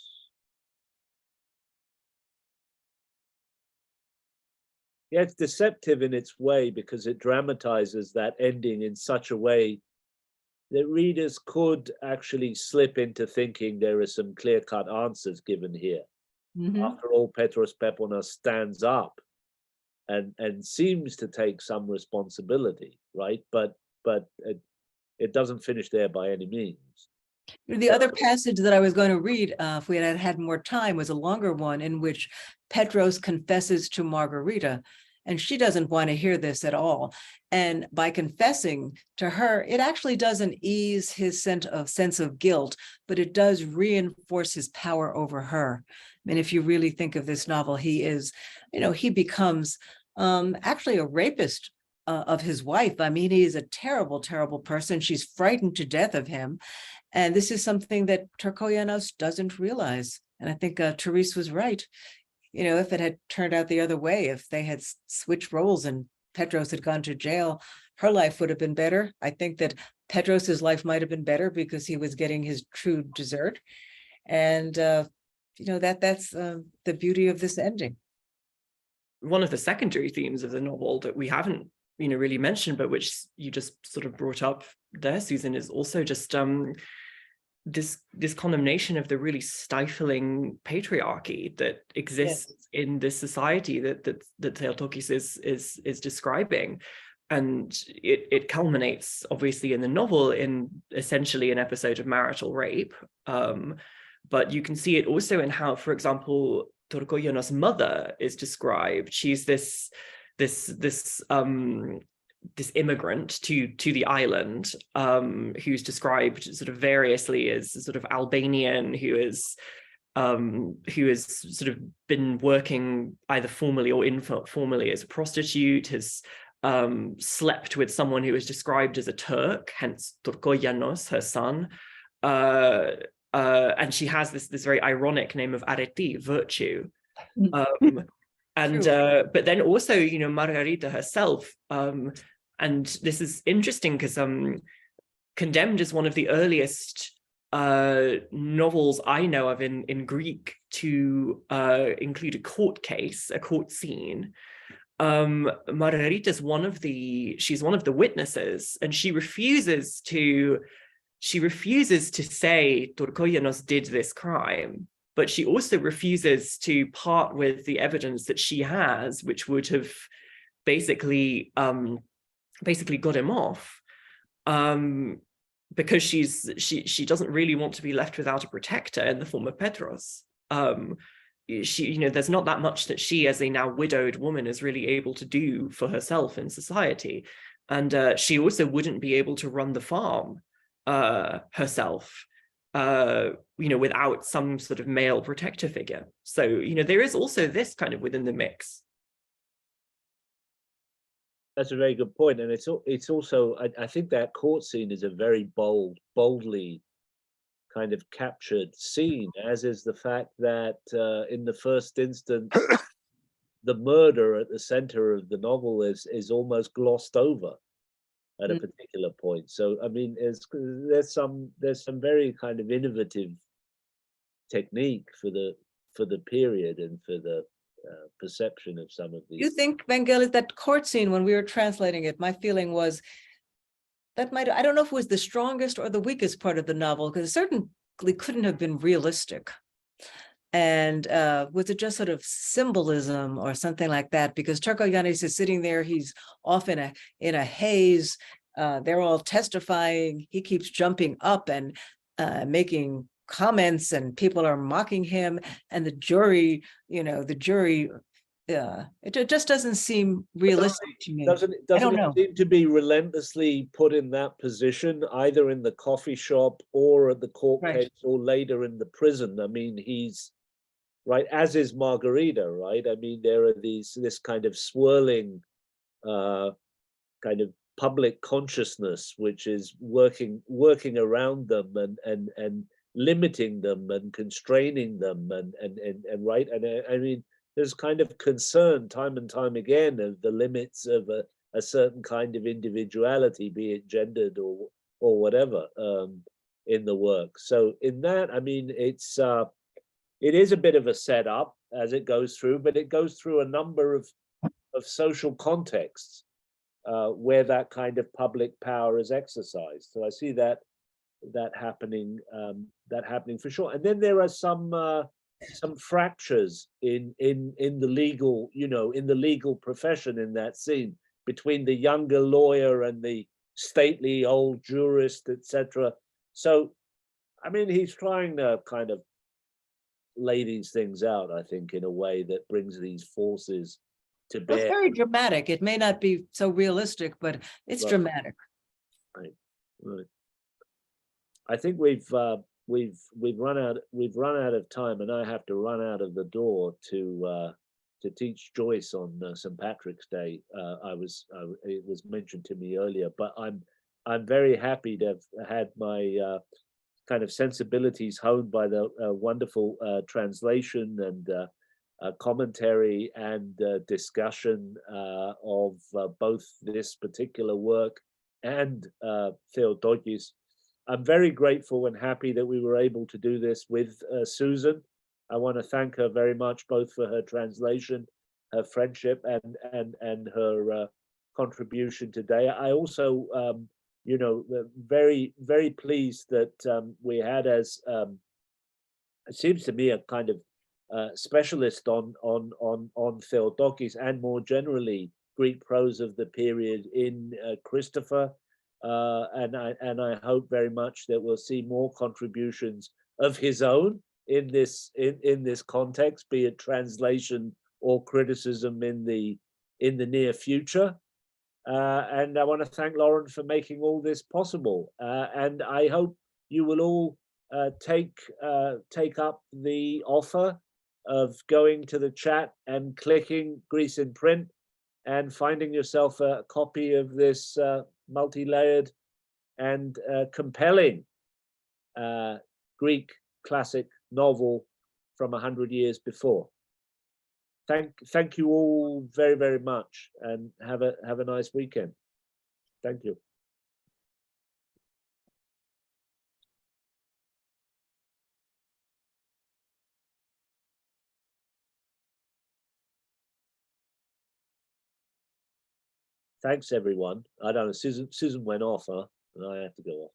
Yeah, it's deceptive in its way because it dramatizes that ending in such a way that readers could actually slip into thinking there are some clear-cut answers given here. Mhm. After all, Petros Peponas stands up and seems to take some responsibility, right? But it doesn't finish there by any means. The other passage that I was going to read, if we had had more time, was a longer one in which Petros confesses to Margarita, and she doesn't want to hear this at all. And by confessing to her, it actually doesn't ease his sense of guilt, but it does reinforce his power over her. I mean, if you really think of this novel, he is, he becomes actually a rapist of his wife. I mean, he is a terrible, terrible person. She's frightened to death of him. And this is something that Tyrkoyannis doesn't realize. And I think Therese was right. If it had turned out the other way, if they had switched roles and Petros had gone to jail, her life would have been better. I think that Petros's life might have been better because he was getting his true desert. And, that's the beauty of this ending. One of the secondary themes of the novel that we haven't, really mentioned, but which you just sort of brought up there, Susan, is also just this condemnation of the really stifling patriarchy that exists in this society that Theotokis is describing. And it culminates, obviously, in the novel in essentially an episode of marital rape. But you can see it also in how, for example, Tyrkoyannis' mother is described. She's this immigrant to the island, who's described sort of variously as sort of Albanian, who has sort of been working either formally or informally as a prostitute, has slept with someone who is described as a Turk, hence Tyrkoyannos, her son. And she has this very ironic name of Areti, virtue. But then also, Margarita herself, and this is interesting because Condemned is one of the earliest novels I know of in Greek to include a court case, a court scene. Margarita is she's one of the witnesses, and she refuses to say Tyrkoyannos did this crime. But she also refuses to part with the evidence that she has, which would have basically got him off, because she doesn't really want to be left without a protector in the form of Petros. There's not that much that she, as a now widowed woman, is really able to do for herself in society, and she also wouldn't be able to run the farm herself. Without some sort of male protector figure. So, there is also this kind of within the mix. That's a very good point. And it's also, I think that court scene is a very boldly kind of captured scene, as is the fact that in the first instance, the murder at the center of the novel is almost glossed over at a particular point. So I mean, there's some very kind of innovative technique for the period and for the perception of some of these. You think, Vangelis, that court scene, when we were translating it, my feeling was that I don't know if it was the strongest or the weakest part of the novel, because it certainly couldn't have been realistic. And was it just sort of symbolism or something like that? Because Turkoyannis is sitting there, he's off in a haze. They're all testifying. He keeps jumping up and making comments, and people are mocking him. And the jury, it just doesn't seem realistic to me. Doesn't I don't it know. seem to be relentlessly put in that position, either in the coffee shop or at the court Right. case or later in the prison? I mean, he's right, as is Margarita, right? I mean, there are this kind of swirling kind of public consciousness which is working around them and limiting them and constraining them and right. And I mean, there's kind of concern time and time again of the limits of a certain kind of individuality, be it gendered or whatever, in the work. So in that, I mean, it is a bit of a setup as it goes through, but it goes through a number of social contexts where that kind of public power is exercised. So I see that happening for sure. And then there are some fractures in the legal, in the legal profession in that scene between the younger lawyer and the stately old jurist, etc. So, I mean, he's trying to kind of lay these things out, I think, in a way that brings these forces to bear. It's very dramatic. It may not be so realistic, but it's Right. dramatic. Right. I think we've run out of time, and I have to run out of the door to teach Joyce on St. Patrick's Day. It was mentioned to me earlier, but I'm very happy to have had my kind of sensibilities honed by the wonderful translation and commentary and discussion of both this particular work and Theotokis. I'm very grateful and happy that we were able to do this with Susan. I want to thank her very much, both for her translation, her friendship, and her contribution today. I also, very, very pleased that we had, as it seems to me, a kind of specialist on Theotokis and more generally Greek prose of the period in Christopher. And I hope very much that we'll see more contributions of his own in this context, be it translation or criticism in the near future. And I want to thank Lauren for making all this possible. And I hope you will all take up the offer of going to the chat and clicking Greece in Print and finding yourself a copy of this multi-layered and compelling Greek classic novel from 100 years before. Thank you all very, very much, and have a nice weekend. Thank you. Thanks, everyone. I don't know, Susan went off, huh? And I have to go off.